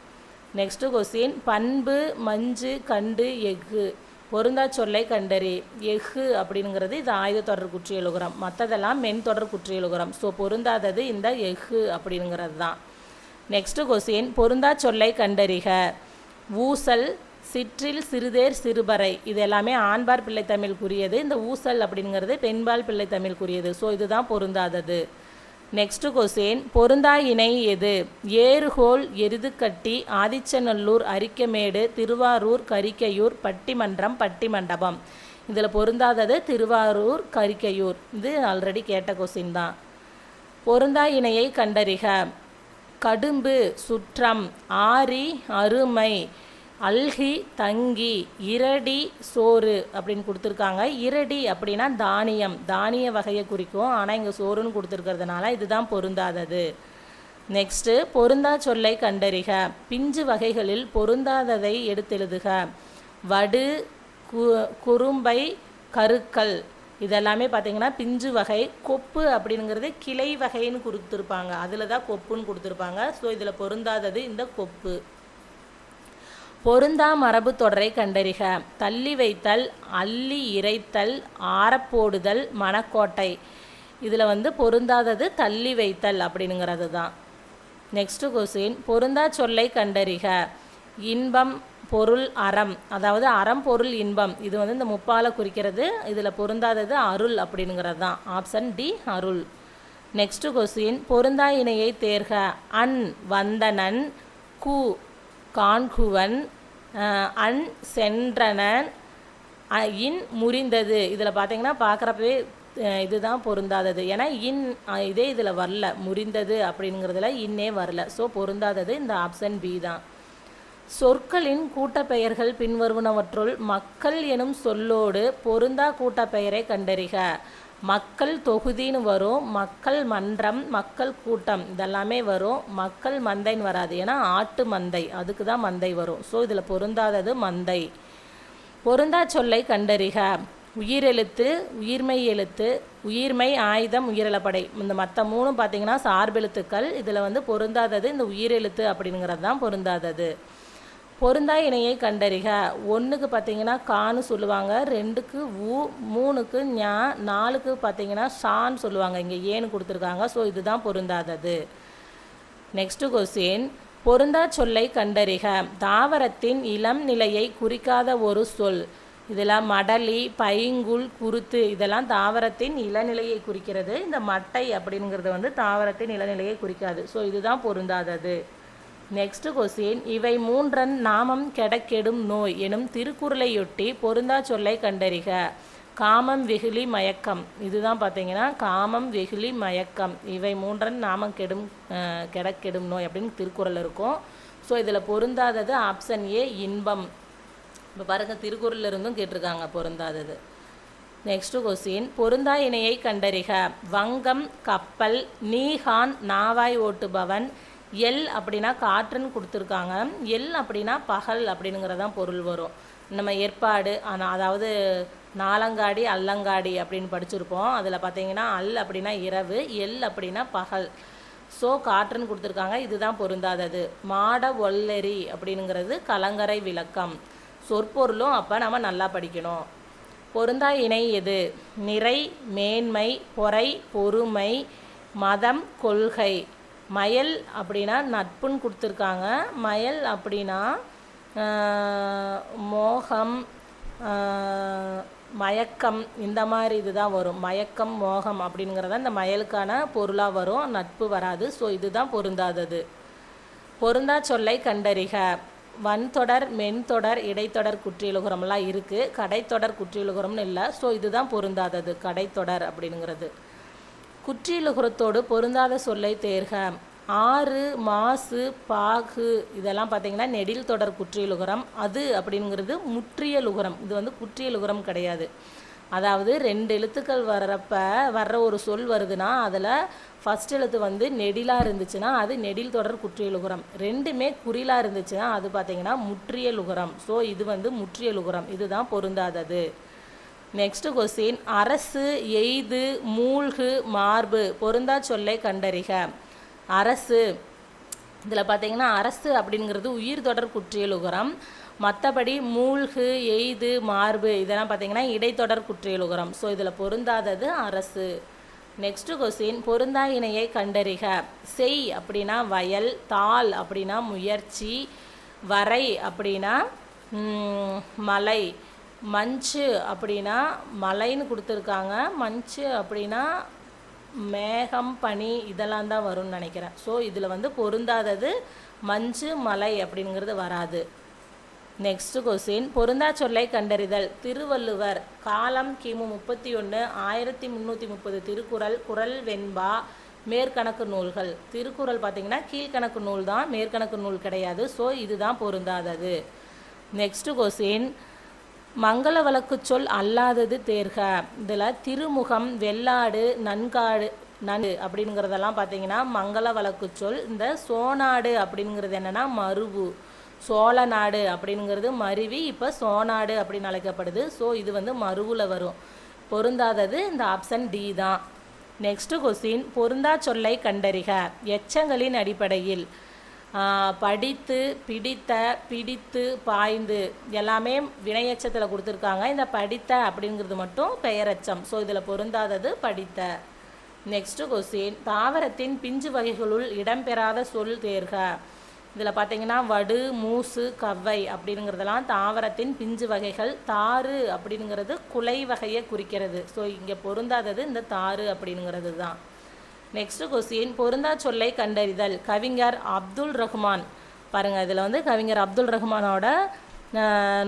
நெக்ஸ்ட்டு கொஸ்டின் பண்பு, மஞ்சு, கண்டு, எஃகு பொருந்தா சொல்லை கண்டறி. எஃகு அப்படிங்கிறது இது ஆயுத தொடர் குற்றியலுகரம். மற்றதெல்லாம் மென் தொடர் குற்றியலுகரம். ஸோ பொருந்தாதது இந்த எஃகு அப்படிங்கிறது தான். நெக்ஸ்ட்டு கொஸ்டின் பொருந்தா சொல்லை கண்டறிக. ஊசல், சிற்றில், சிறுதேர், சிறுபறை இது எல்லாமே ஆண்பார் பிள்ளை தமிழுக்குரியது. இந்த ஊசல் அப்படிங்கிறது பெண்பால் பிள்ளை தமிழுக்குரியது. ஸோ இதுதான் பொருந்தாதது. நெக்ஸ்ட்டு கொஸ்டின் பொருந்தா இணை எது? ஏறுகோல், எருதுக்கட்டி, ஆதிச்சநல்லூர், அரிக்கமேடு, திருவாரூர், கரிக்கையூர், பட்டிமன்றம், பட்டிமண்டபம். இதில் பொருந்தாதது திருவாரூர், கரிக்கையூர். இது ஆல்ரெடி கேட்ட கொஸ்டின் தான். பொருந்தா இணையை கண்டறிக. கடும்பு, சுற்றம், ஆரி, அருமை, அல்கி தங்கி இரடி சோறு அப்படின்னு கொடுத்துருக்காங்க. இரடி அப்படின்னா தானியம், தானிய வகையை குறிக்கும். ஆனால் இங்கே சோறுன்னு கொடுத்துருக்கிறதுனால இதுதான் பொருந்தாதது. நெக்ஸ்ட்டு பொருந்தா சொல்லை கண்டறிக. பிஞ்சு வகைகளில் பொருந்தாததை எடுத்தெழுதுக. வடு, குறும்பை, கருக்கல் இதெல்லாமே பார்த்திங்கன்னா பிஞ்சு வகை. கொப்பு அப்படிங்கிறது கிளை வகைன்னு கொடுத்துருப்பாங்க, அதில் தான் கொப்புன்னு கொடுத்துருப்பாங்க. ஸோ இதில் பொருந்தாதது இந்த கொப்பு. பொருந்தா மரபு தொடரை கண்டறிக. தள்ளி வைத்தல், அள்ளி இறைத்தல், ஆரப்போடுதல், மணக்கோட்டை. இதில் பொருந்தாதது தள்ளி வைத்தல் அப்படிங்கிறது தான். நெக்ஸ்ட்டு கொஸ்டின், பொருந்தா சொல்லை கண்டறிக. இன்பம், பொருள், அறம். அதாவது அறம், பொருள், இன்பம். இது இந்த முப்பாலை குறிக்கிறது. இதில் பொருந்தாதது அருள் அப்படிங்கிறது தான். ஆப்ஷன் டி அருள். நெக்ஸ்ட்டு கொஸ்டின், பொருந்தா இணையை தேர்க. அன் வந்தனன், கு காண்குவன், அன் சென்றனன், இன் முறிந்தது. இதில் பார்த்தீங்கன்னா பார்க்குறப்பவே இதுதான் பொருந்தாதது. ஏன்னா இன் இதே இதில் வரல, முறிந்தது அப்படிங்கிறதுல இன்னே வரல. ஸோ பொருந்தாதது இந்த ஆப்ஷன் பி தான். சொற்களின் கூட்டப்பெயர்கள் பின்வருவனவற்றுள் மக்கள் எனும் சொல்லோடு பொருந்தா கூட்டப்பெயரை கண்டறிக. மக்கள் தொகுதின்னு வரும், மக்கள் மன்றம், மக்கள் கூட்டம் இதெல்லாமே வரும். மக்கள் மந்தைன்னு வராது, ஏன்னா ஆட்டு மந்தை, அதுக்கு தான் மந்தை வரும். ஸோ இதில் பொருந்தாதது மந்தை. பொருந்தா சொல்லை கண்டறிக. உயிரெழுத்து, உயிர்மை எழுத்து, உயிர்மை, ஆயுதம், உயிரிழப்படை. இந்த மற்ற மூணும் பார்த்திங்கன்னா சார்பெழுத்துக்கள். இதில் பொருந்தாதது இந்த உயிரெழுத்து அப்படிங்கிறது தான் பொருந்தாதது. பொருந்தா இணையை கண்டறிக. 1க்கு பார்த்திங்கன்னா கான்னு சொல்லுவாங்க, 2க்கு ஊ, 3க்கு ஞா, 4க்கு பார்த்திங்கன்னா ஷான்னு சொல்லுவாங்க. இங்கே ஏன்னு கொடுத்துருக்காங்க. ஸோ இதுதான் பொருந்தாதது. நெக்ஸ்ட்டு கொஸ்டின், பொருந்தா சொல்லை கண்டறிக. தாவரத்தின் இளம் நிலையை குறிக்காத ஒரு சொல். இதில் மடலி, பைங்குல், குருத்து இதெல்லாம் தாவரத்தின் இளநிலையை குறிக்கிறது. இந்த மட்டை அப்படிங்கிறது தாவரத்தின் இளநிலையை குறிக்காது. ஸோ இதுதான் பொருந்தாதது. நெக்ஸ்ட் கொஸ்டின், இவை மூன்றன் நாமம் கெடக்கெடும் நோய் எனும் திருக்குறளையொட்டி பொருந்தா சொல்லை கண்டறிக. காமம், வெகுளி, மயக்கம். இதுதான் பார்த்தீங்கன்னா காமம், வெகுளி, மயக்கம். இவை மூன்றன் நாமம் கெடக்கெடும் நோய் அப்படின்னு திருக்குறள் இருக்கும். ஸோ இதில் பொருந்தாதது ஆப்ஷன் ஏ இன்பம். இப்போ பாருங்கள், திருக்குறளில் இருந்தும் கேட்டிருக்காங்க பொருந்தாதது. நெக்ஸ்ட்டு கொஸ்டின், பொருந்தா இணையை கண்டறிக. வங்கம், கப்பல், நீகான், நாவாய் ஓட்டுபவன். எல் அப்படின்னா காற்றுன்னு கொடுத்துருக்காங்க. எல் அப்படின்னா பகல் அப்படிங்கிறதான் பொருள் வரும். நம்ம ஏற்பாடு, அதாவது நாலங்காடி, அல்லங்காடி அப்படின்னு படிச்சிருப்போம். அதில் பார்த்தீங்கன்னா அல் அப்படின்னா இரவு, எல் அப்படின்னா பகல். ஸோ காற்றுன்னு கொடுத்துருக்காங்க, இதுதான் பொருந்தாதது. மாட ஒல்லெறி அப்படிங்கிறது கலங்கரை விளக்கம். சொற்பொருளும் அப்போ நம்ம நல்லா படிக்கணும். பொருந்தா இணை எது? நிறை, மேன்மை, பொறை, பொறுமை, மதம், கொள்கை. மயல் அப்படின்னா நட்புன்னு கொடுத்துருக்காங்க. மயல் அப்படின்னா மோகம், மயக்கம், இந்த மாதிரி இதுதான் வரும். மயக்கம், மோகம் அப்படிங்கிறத இந்த மயலுக்கான பொருளாக வரும், நட்பு வராது. ஸோ இதுதான் பொருந்தாதது. பொருந்தா சொல்லை கண்டறிக. வன்தொடர், மென்தொடர், இடைத்தொடர் குற்றியலுகரம்லாம் இருக்குது. கடைத்தொடர் குற்றியலுகரம்னு இல்லை. ஸோ இதுதான் பொருந்தாதது, கடைத்தொடர் அப்படிங்கிறது. குற்றியலுகரத்தோடு பொருந்தாத சொல்லை தேர்க. ஆறு, மாசு, பாகு இதெல்லாம் பார்த்திங்கன்னா நெடில் தொடர் குற்றியலுகரம். அது அப்படிங்கிறது முற்றியலுகரம். இது குற்றியலுகரம் கிடையாது. அதாவது 2 எழுத்துக்கள் வர்ற ஒரு சொல் வருதுன்னா அதில் ஃபஸ்ட் எழுத்து நெடிலாக இருந்துச்சுன்னா அது நெடில் தொடர் குற்றியலுகரம். 2மே குறிலாக இருந்துச்சுன்னா அது பார்த்திங்கன்னா முற்றியலுகரம். ஸோ இது முற்றியலுகரம். இதுதான் பொருந்தாதது. நெக்ஸ்ட் கொஸ்டின், அரசு, எய்து, மூழ்கு, மார்பு. பொருந்தா சொல்லை கண்டறிக. அரசு, இதில் பார்த்திங்கன்னா அரசு அப்படிங்கிறது உயிர் தொடர் குற்றியலுகரம். மற்றபடி மூழ்கு, எய்து, மார்பு இதெல்லாம் பார்த்திங்கன்னா இடைத்தொடர் குற்றியலுகரம். ஸோ இதில் பொருந்தாதது அரசு. நெக்ஸ்ட் கொஸ்டின், பொருந்தா இணையை கண்டறிக. செய் அப்படின்னா வயல், தாள் அப்படின்னா முயற்சி, வரை அப்படின்னா மலை, மஞ்சு அப்படின்னா மலைன்னு கொடுத்துருக்காங்க. மஞ்சு அப்படின்னா மேகம், பனி இதெல்லாம் தான் வரும்னு நினைக்கிறேன். ஸோ இதில் பொருந்தாதது மஞ்சு, மலை அப்படிங்கிறது வராது. நெக்ஸ்ட் கொஸ்டின், பொருந்தா சொல்லை கண்டறிதல். திருவள்ளுவர். காலம் கிமு 31, 1330. திருக்குறள், குறள் வெண்பா, மேற்கணக்கு நூல்கள். திருக்குறள் பார்த்திங்கன்னா கீழ்கணக்கு நூல் தான், மேற்கணக்கு நூல் கிடையாது. ஸோ இதுதான் பொருந்தாதது. நெக்ஸ்ட் கொஸ்டின் மங்கள வழக்கு சொல் அல்லாதது தேர்க. இதில் திருமுகம், வெள்ளாடு, நன்காடு அப்படிங்கிறதெல்லாம் பார்த்தீங்கன்னா மங்கள வழக்கு சொல். இந்த சோநாடு அப்படிங்கிறது என்னென்னா மருவு, சோழ நாடு அப்படிங்கிறது மருவி இப்போ சோநாடு அப்படின்னு அழைக்கப்படுது. ஸோ இது வந்து மருவில் வரும். பொருந்தாதது இந்த ஆப்ஷன் டி தான். நெக்ஸ்ட்டு கொஸ்டின் பொருந்தா சொல்லை கண்டறிக. எச்சங்களின் அடிப்படையில் படித்து, பிடித்த, பிடித்து, பாய்ந்து எல்லாமே வினையச்சத்தில் கொடுத்துருக்காங்க. இந்த படித்த அப்படிங்கிறது மட்டும் பெயரச்சம். ஸோ இதில் பொருந்தாதது படித்த. நெக்ஸ்ட்டு கொஸ்டின் தாவரத்தின் பிஞ்சு வகைகளுள் இடம்பெறாத சொல் தேர்க. இதில் பார்த்தீங்கன்னா வடு, மூசு, கவ்வை அப்படிங்கிறதெல்லாம் தாவரத்தின் பிஞ்சு வகைகள். தாறு அப்படிங்கிறது குலை வகையை குறிக்கிறது. ஸோ இங்கே பொருந்தாதது இந்த தாறு அப்படிங்கிறது தான். நெக்ஸ்ட் கொஸ்டின் பொருந்தா சொல்லை கண்டறிதல். கவிஞர் அப்துல் ரஹ்மான் பாருங்கள், இதில் வந்து கவிஞர் அப்துல் ரஹ்மானோட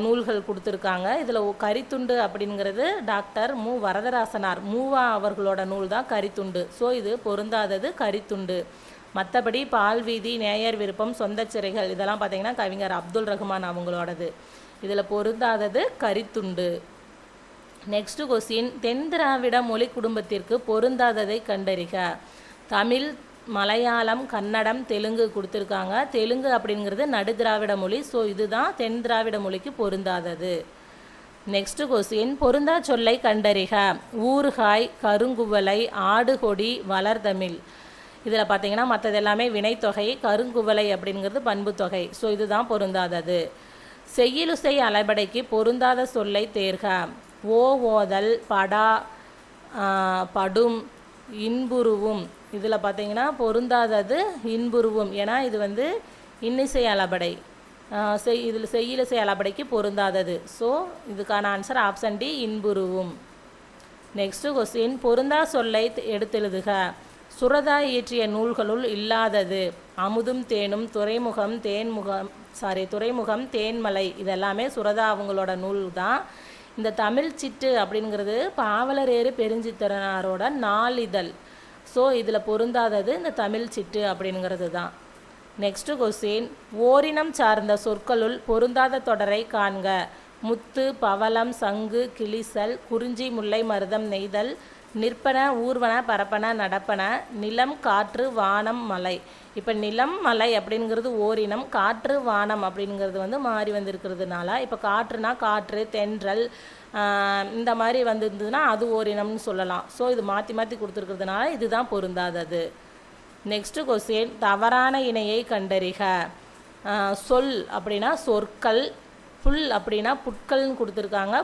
நூல்கள் கொடுத்துருக்காங்க. இதில் கரித்துண்டு அப்படிங்கிறது டாக்டர் மு வரதராசனார் மூவா அவர்களோட நூல் தான் கரித்துண்டு. ஸோ இது பொருந்தாதது கரித்துண்டு. மற்றபடி பால்வீதி, நேயர் விருப்பம், சொந்த சிறைகள் இதெல்லாம் பார்த்தீங்கன்னா கவிஞர் அப்துல் ரஹ்மான் அவங்களோடது. இதில் பொருந்தாதது கரித்துண்டு. நெக்ஸ்ட் கொஸ்டின் தென் திராவிட மொழி குடும்பத்திற்கு பொருந்தாததை கண்டறிக. தமிழ், மலையாளம், கன்னடம், தெலுங்கு கொடுத்துருக்காங்க. தெலுங்கு அப்படிங்கிறது நடு திராவிட மொழி. ஸோ இதுதான் தென் திராவிட மொழிக்கு பொருந்தாதது. நெக்ஸ்ட் கொஸ்டின் பொருந்தா சொல்லை கண்டறிக. ஊறுகாய், கருங்குவலை, ஆடுகொடி, வளர்தமிழ். இதில் பார்த்தீங்கன்னா மற்றது எல்லாமே வினைத்தொகை. கருங்குவலை அப்படிங்கிறது பண்பு தொகை. ஸோ இதுதான் பொருந்தாதது. செய்யுளிசை அளபடைக்கு பொருந்தாத சொல்லை தேர்க. ஓதல், படா, படும், இன்புருவும். இதில் பார்த்தீங்கன்னா பொருந்தாதது இன்புருவும். ஏன்னா இது வந்து இன்னிசை அளபடை. இதில் செய்யுளிசை அளபடைக்கு பொருந்தாதது. ஸோ இதுக்கான ஆன்சர் ஆப்ஷன் டி இன்புருவும். நெக்ஸ்ட்டு கொஸ்டின் பொருந்தா சொல்லை எடுத்தெழுதுக. சுரதா இயற்றிய நூல்களுள் இல்லாதது. அமுதும் தேனும், துறைமுகம், தேன்மலை இதெல்லாமே சுரதா அவங்களோட நூல் தான். இந்த தமிழ் சிட்டு அப்படிங்கிறது பாவலரேறு பெருஞ்சித்திரனாரோட நாளிதழ். ஸோ இதில் பொருந்தாதது இந்த தமிழ் சிட்டு அப்படிங்கிறது தான். நெக்ஸ்ட்டு கொஸ்டின் ஓரினம் சார்ந்த சொற்களுள் பொருந்தாத தொடரை காண்க. முத்து, பவளம், சங்கு, கிளிசல், குறிஞ்சி, முல்லை, மருதம், நெய்தல், நிற்பன, ஊர்வன, பரப்பன, நடப்பன, நிலம், காற்று, வானம், மலை. இப்போ நிலம், மலை அப்படிங்கிறது ஓரினம். காற்று, வானம் அப்படிங்கிறது வந்து மாறி வந்திருக்கிறதுனால இப்போ காற்றுனா காற்று, தென்றல் இந்த மாதிரி வந்துருந்ததுன்னா அது ஓரினம்னு சொல்லலாம். ஸோ இது மாற்றி மாற்றி கொடுத்துருக்கிறதுனால இதுதான் பொருந்தாதது. நெக்ஸ்ட்டு கொஸ்டின் தவறான இணையை கண்டறிக. சொல் அப்படின்னா சொற்கள், புல் அப்படின்னா புட்கள்னு கொடுத்துருக்காங்க.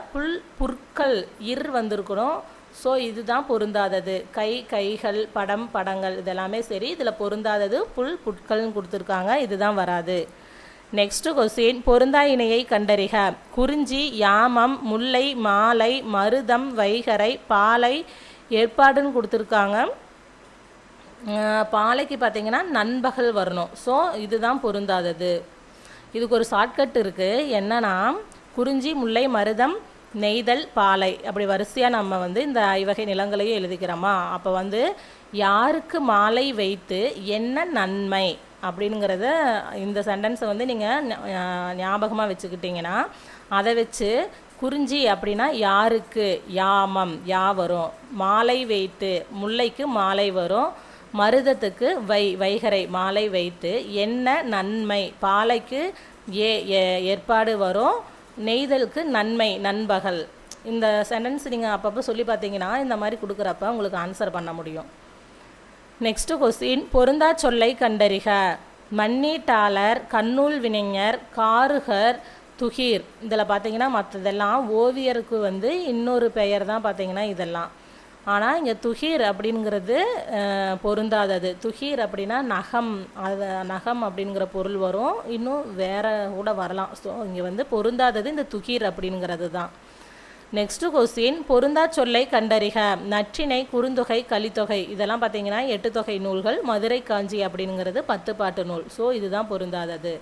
புற்கள் வந்திருக்கணும். ஸோ இதுதான் பொருந்தாதது. கைகள், படம், படங்கள் இதெல்லாமே சரி. இதில் பொருந்தாதது புட்கள்னு கொடுத்துருக்காங்க. இதுதான் வராது. நெக்ஸ்ட்டு கொஸ்டின் பொருந்தா இணையை கண்டறிக. குறிஞ்சி, யாமம், முல்லை, மாலை, மருதம், வைகரை, பாலை, ஏற்பாடுன்னு கொடுத்துருக்காங்க. பாலைக்கு பார்த்தீங்கன்னா நண்பகல் வரணும். ஸோ இதுதான் பொருந்தாதது. இதுக்கு ஒரு ஷார்ட்கட் இருக்குது. என்னன்னா குறிஞ்சி, முல்லை, மருதம், நெய்தல், பாலை அப்படி வரிசையாக நம்ம வந்து இந்த ஐவகை நிலங்களையும் எழுதிக்கிறோமா. அப்போ வந்து யாருக்கு மாலை வைத்து என்ன நன்மை அப்படிங்கிறத இந்த சென்டென்ஸை வந்து நீங்கள் ஞாபகமாக வச்சுக்கிட்டிங்கன்னா அதை வச்சு குறிஞ்சி அப்படின்னா யாருக்கு யாமம் யா வரும். மாலை வைத்து முல்லைக்கு மாலை வரும். மருதத்துக்கு வைகரை மாலை வைத்து என்ன நன்மை பாலைக்கு ஏற்பாடு வரும். நெய்தலுக்கு நன்மை நண்பகல். இந்த சென்டென்ஸ் நீங்கள் அப்பப்போ சொல்லி பார்த்தீங்கன்னா இந்த மாதிரி கொடுக்குறப்ப உங்களுக்கு ஆன்சர் பண்ண முடியும். நெக்ஸ்ட்டு கொஸ்டின் பொருந்தா சொல்லை கண்டறிக. மண்ணீட்டாளர், கண்ணூல் வினைஞர், காருகர், துகீர். இதில் பார்த்தீங்கன்னா மற்றதெல்லாம் ஓவியருக்கு வந்து இன்னொரு பெயர் தான் பார்த்தீங்கன்னா இதெல்லாம். ஆனால் இங்கே துகீர் அப்படிங்கிறது பொருந்தாதது. துகீர் அப்படின்னா நகம், அது நகம் அப்படிங்கிற பொருள் வரும். இன்னும் வேறு கூட வரலாம். ஸோ இங்கே வந்து பொருந்தாதது இந்த துகீர் அப்படிங்கிறது தான். நெக்ஸ்ட்டு கொஸ்டின் பொருந்தா சொல்லை கண்டறிக. நற்றிணை, குறுந்தொகை, கலித்தொகை இதெல்லாம் பார்த்தீங்கன்னா 8 தொகை நூல்கள். மதுரை காஞ்சி அப்படிங்கிறது 10 பாட்டு நூல். ஸோ இதுதான் பொருந்தாதது.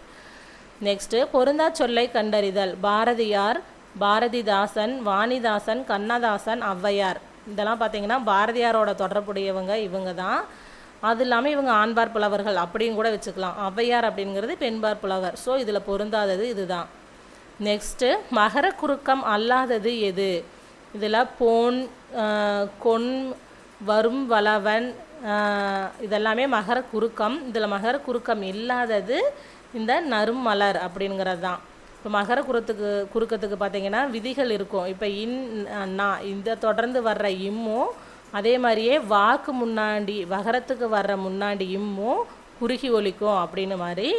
நெக்ஸ்ட்டு பொருந்தா சொல்லை கண்டறிதல். பாரதியார், பாரதிதாசன், வாணிதாசன், கண்ணதாசன், ஔவையார் இதெல்லாம் பார்த்தீங்கன்னா பாரதியாரோட தொடர்புடையவங்க இவங்க தான். அது இல்லாமல் இவங்க ஆண்பார் புலவர்கள் அப்படின்னு கூட வச்சுக்கலாம். ஔவையார் அப்படிங்கிறது பெண்பார் புலவர். ஸோ இதில் பொருந்தாதது இதுதான். நெக்ஸ்ட்டு மகர குறுக்கம் அல்லாதது எது? இதில் போன், கொன், வரும், வளவன் இதெல்லாமே மகர குறுக்கம். இதில் மகர குறுக்கம் இல்லாதது இந்த நறுமலர் அப்படிங்கிறது தான். இப்போ மகர குறுக்கத்துக்கு பார்த்திங்கன்னா விதிகள் இருக்கும். இப்போ இந்த தொடர்ந்து வர்ற இம்மும் அதே மாதிரியே வாக்கு முன்னாடி வகரத்துக்கு வர்ற முன்னாடி இம்மும் குறுகி ஒலிக்கும் அப்படின்னு மாதிரி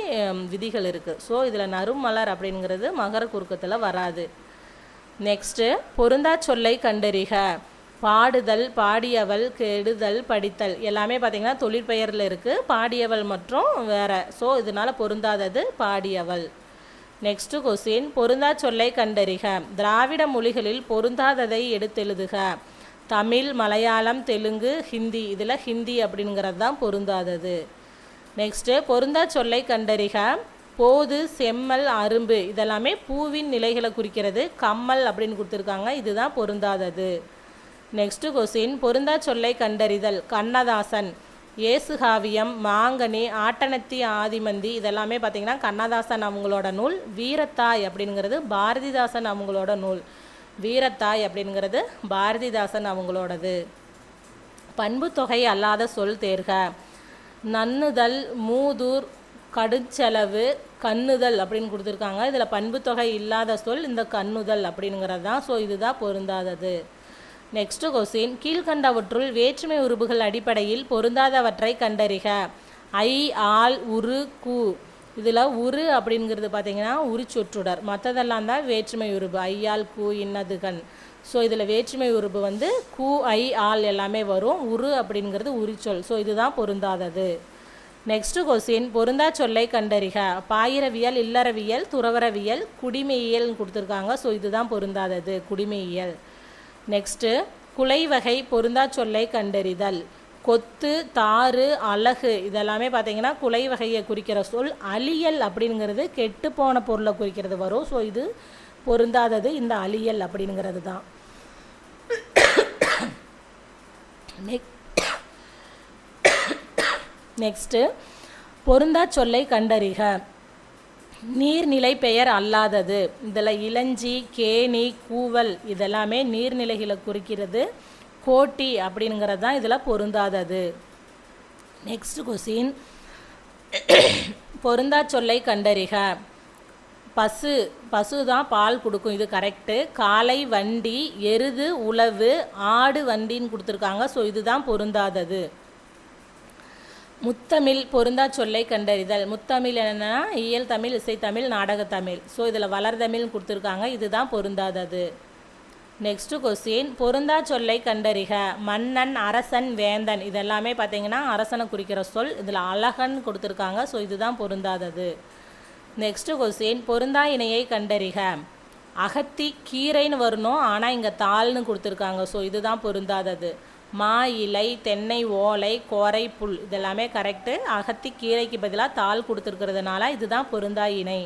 விதிகள் இருக்குது. ஸோ இதில் நறுமலர் அப்படிங்கிறது மகர குறுக்கத்தில் வராது. நெக்ஸ்ட்டு பொருந்தா சொல்லை கண்டறிக. பாடுதல், பாடியவள், கெடுதல், படித்தல் எல்லாமே பார்த்திங்கன்னா தொழிற்பெயரில் இருக்குது. பாடியவள் மற்றும் வேறு. ஸோ இதனால் பொருந்தாதது பாடியவள். நெக்ஸ்ட்டு கொஸ்டின் பொருந்தா சொல்லை கண்டறிக. திராவிட மொழிகளில் பொருந்தாததை எடுத்தெழுதுக. தமிழ், மலையாளம், தெலுங்கு, ஹிந்தி. இதில் ஹிந்தி அப்படிங்கிறது தான் பொருந்தாதது. நெக்ஸ்ட்டு பொருந்தா சொல்லை கண்டறிக. போது, செம்மல், அரும்பு இதெல்லாமே பூவின் நிலைகளை குறிக்கிறது. கம்மல் அப்படின்னு கொடுத்துருக்காங்க. இதுதான் பொருந்தாதது. நெக்ஸ்ட்டு கொஸ்டின் பொருந்தா சொல்லை கண்டறிதல். கண்ணதாசன், ஏசுகாவியம், மாங்கனி, ஆட்டனத்தி, ஆதிமந்தி இதெல்லாமே பார்த்திங்கன்னா கண்ணதாசன் அவங்களோட நூல். வீரத்தாய் அப்படிங்கிறது பாரதிதாசன் அவங்களோட நூல். வீரத்தாய் அப்படிங்கிறது பாரதிதாசன் அவங்களோடது. பண்பு தொகை அல்லாத சொல் தேர்க. நன்னுதல், மூதூர், கடுஞ்செலவு, கண்ணுதல் அப்படின்னு கொடுத்துருக்காங்க. இதில் பண்பு தொகை இல்லாத சொல் இந்த கண்ணுதல் அப்படிங்கிறது தான். ஸோ இதுதான் பொருந்தாதது. நெக்ஸ்ட்டு கொஸ்டின் கீழ்கண்டவற்றுள் வேற்றுமை உருபுகள் அடிப்படையில் பொருந்தாதவற்றை கண்டறிக. ஐ, ஆல், உரு, கு. இதில் உரு அப்படிங்கிறது பார்த்திங்கன்னா உரிச்சொற்றுடர். மற்றதெல்லாம் தான் வேற்றுமை உருபு. ஐயால், கு, இன்னதுகன். ஸோ இதில் வேற்றுமை உருபு கு, ஐ, ஆல் எல்லாமே வரும். உரு அப்படிங்கிறது உரிச்சொல். ஸோ இதுதான் பொருந்தாதது. நெக்ஸ்ட்டு கொஸ்டின் பொருந்தா சொல்லை கண்டறிக. பாயிரவியல், இல்லறவியல், துறவரவியல், குடிமையியல்னு கொடுத்துருக்காங்க. ஸோ இதுதான் பொருந்தாதது, குடிமையியல். நெக்ஸ்ட்டு குலை வகை பொருந்தா சொல்லை கண்டறிதல். கொத்து, தாறு, அழகு இதெல்லாமே பார்த்திங்கன்னா குலை வகையை குறிக்கிற சொல். அழியல் அப்படிங்கிறது கெட்டு போன பொருளை குறிக்கிறது வரும். ஸோ இது பொருந்தாதது இந்த அழியல் அப்படிங்கிறது தான். நெக்ஸ்ட்டு பொருந்தா சொல்லை கண்டறிக. நீர்நிலை பெயர் அல்லாதது. இதில் இளஞ்சி, கேணி, கூவல் இதெல்லாமே நீர்நிலைகளை குறிக்கிறது. கோட்டி அப்படிங்கிறது தான் இதில் பொருந்தாதது. நெக்ஸ்ட் கொஸ்டின் பொருந்தா சொல்லை கண்டறிக. பசு தான் பால் கொடுக்கும். இது கரெக்டு. காளை, வண்டி, எருது, உழவு, ஆடு, வண்டின்னு கொடுத்துருக்காங்க. ஸோ இதுதான் பொருந்தாதது. முத்தமிழ் பொருந்தா சொல்லை கண்டறிதல். முத்தமிழ் என்னென்னா இயல் தமிழ், இசைத்தமிழ், நாடகத்தமிழ். ஸோ இதில் வளர்தமிழ்னு கொடுத்துருக்காங்க. இதுதான் பொருந்தாதது. நெக்ஸ்ட்டு கொஸ்டின் பொருந்தா சொல்லை கண்டறிக. மன்னன், அரசன், வேந்தன் இதெல்லாமே பார்த்திங்கன்னா அரசனை குறிக்கிற சொல். இதில் அழகன் கொடுத்துருக்காங்க. ஸோ இதுதான் பொருந்தாதது. நெக்ஸ்ட்டு கொஸ்டின் பொருந்தா இணையை கண்டறிக. அகத்தி, கீரைன்னு வரணும். ஆனால் இங்கே தாள்னு கொடுத்துருக்காங்க. ஸோ இதுதான் பொருந்தாதது. மா, இலை, தென்னை, ஓலை, கோரை, புல் இதெல்லாமே கரெக்டு. அகத்தி கீரைக்கு பதிலாக தாள் கொடுத்துருக்கிறதுனால இதுதான் பொருந்தா இணை.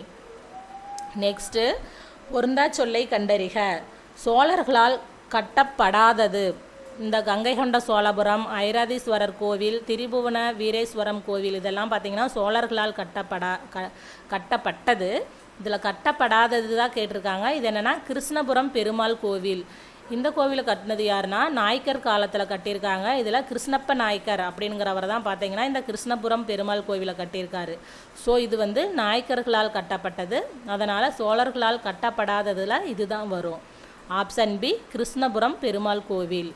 நெக்ஸ்ட்டு பொருந்தா சொல்லை கண்டறிக. சோழர்களால் கட்டப்படாதது. இந்த கங்கை கொண்ட சோழபுரம், ஐராதீஸ்வரர் கோவில், திரிபுவன வீரேஸ்வரம் கோவில் இதெல்லாம் பார்த்திங்கன்னா சோழர்களால் கட்டப்பட்டது. இதில் கட்டப்படாதது தான் கேட்டிருக்காங்க. இது என்னென்னா கிருஷ்ணபுரம் பெருமாள் கோவில். இந்த கோவிலை கட்டினது யாருன்னா நாயக்கர் காலத்தில் கட்டியிருக்காங்க. இதில் கிருஷ்ணப்ப நாயக்கர் அப்படிங்கிறவர் தான் பார்த்திங்கன்னா இந்த கிருஷ்ணபுரம் பெருமாள் கோவிலை கட்டியிருக்காரு. ஸோ இது நாயக்கர்களால் கட்டப்பட்டது. அதனால் சோழர்களால் கட்டப்படாததில் இதுதான் வரும். ஆப்ஷன் பி கிருஷ்ணபுரம் பெருமாள் கோவில்.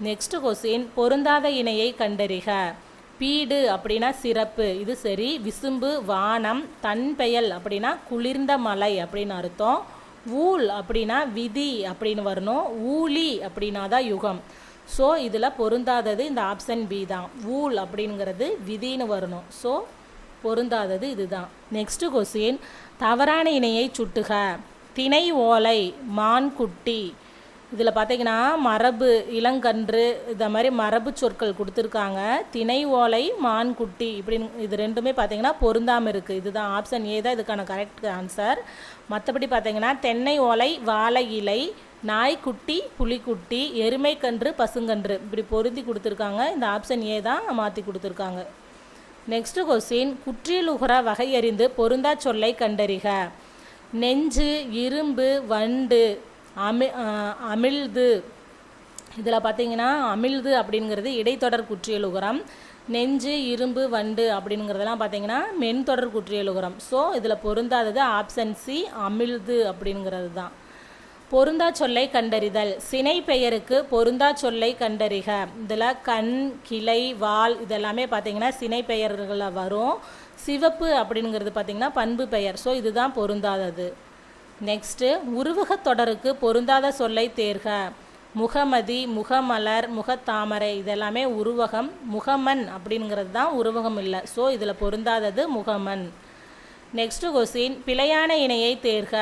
நெக்ஸ்ட் கொஸ்டின் பொருந்தாத இணையை கண்டறிக. பீடு அப்படின்னா சிறப்பு, இது சரி. விசும்பு, வானம், தன்பெயல் அப்படின்னா குளிர்ந்த மலை அப்படின்னு அர்த்தம். ஊல் அப்படின்னா விதி அப்படின்னு வரணும். ஊழி அப்படின்னா தான் யுகம். ஸோ இதில் பொருந்தாதது இந்த ஆப்ஷன் பி தான். ஊல் அப்படிங்கிறது விதின்னு வரணும். ஸோ பொருந்தாதது இதுதான். நெக்ஸ்ட் கொஸ்டின் தவறான இணையை சுட்டுக. திணை, ஓலை, மான்குட்டி. இதில் பார்த்திங்கன்னா மரபு, இளங்கன்று இந்த மாதிரி மரபு சொற்கள் கொடுத்துருக்காங்க. திணை, ஓலை, மான்குட்டி இப்படின்னு இது ரெண்டுமே பார்த்திங்கன்னா பொருந்தாமல் இருக்குது. இதுதான் ஆப்ஷன் ஏ தான் இதுக்கான கரெக்ட் ஆன்சர். மற்றபடி பார்த்திங்கன்னா தென்னை, ஓலை, வாழை இலை, நாய்க்குட்டி, புலிக்குட்டி, எருமைக்கன்று, பசுங்கன்று இப்படி பொருந்தி கொடுத்துருக்காங்க. இந்த ஆப்ஷன் ஏ தான் மாற்றி கொடுத்துருக்காங்க. நெக்ஸ்ட்டு கொஸ்டின் குற்றியலுகர வகையறிந்து பொருந்தா சொல்லை கண்டறிக. நெஞ்சு, இரும்பு, வண்டு, அமிழ்து. இதில் பார்த்தீங்கன்னா அமிழ்து அப்படிங்கிறது இடைத்தொடர் குற்றியலுகரம். நெஞ்சு, இரும்பு, வண்டு அப்படிங்கிறதெல்லாம் பார்த்தீங்கன்னா மென்தொடர் குற்றியலுகரம். ஸோ இதில் பொருந்தாதது ஆப்ஷன் சி, அமிழ்து அப்படிங்கிறது தான். பொருந்தா சொல்லை கண்டறிதல். சினை பெயருக்கு பொருந்தா சொல்லை கண்டறிக. இதில் கண், கிளை, வால் இதெல்லாமே பார்த்தீங்கன்னா சினை பெயர்களில் வரும். சிவப்பு அப்படிங்கிறது பார்த்தீங்கன்னா பண்பு பெயர். ஸோ இதுதான் பொருந்தாதது. நெக்ஸ்ட்டு உருவகத் தொடருக்கு பொருந்தாத சொல்லை தேர்க. முகமதி, முகமலர், முகத்தாமரை இதெல்லாமே உருவகம். முகமன் அப்படிங்கிறது தான் உருவகம் இல்லை. ஸோ இதில் பொருந்தாதது முகமன். நெக்ஸ்ட்டு கொஸ்டின், பிழையான இணையை தேர்க.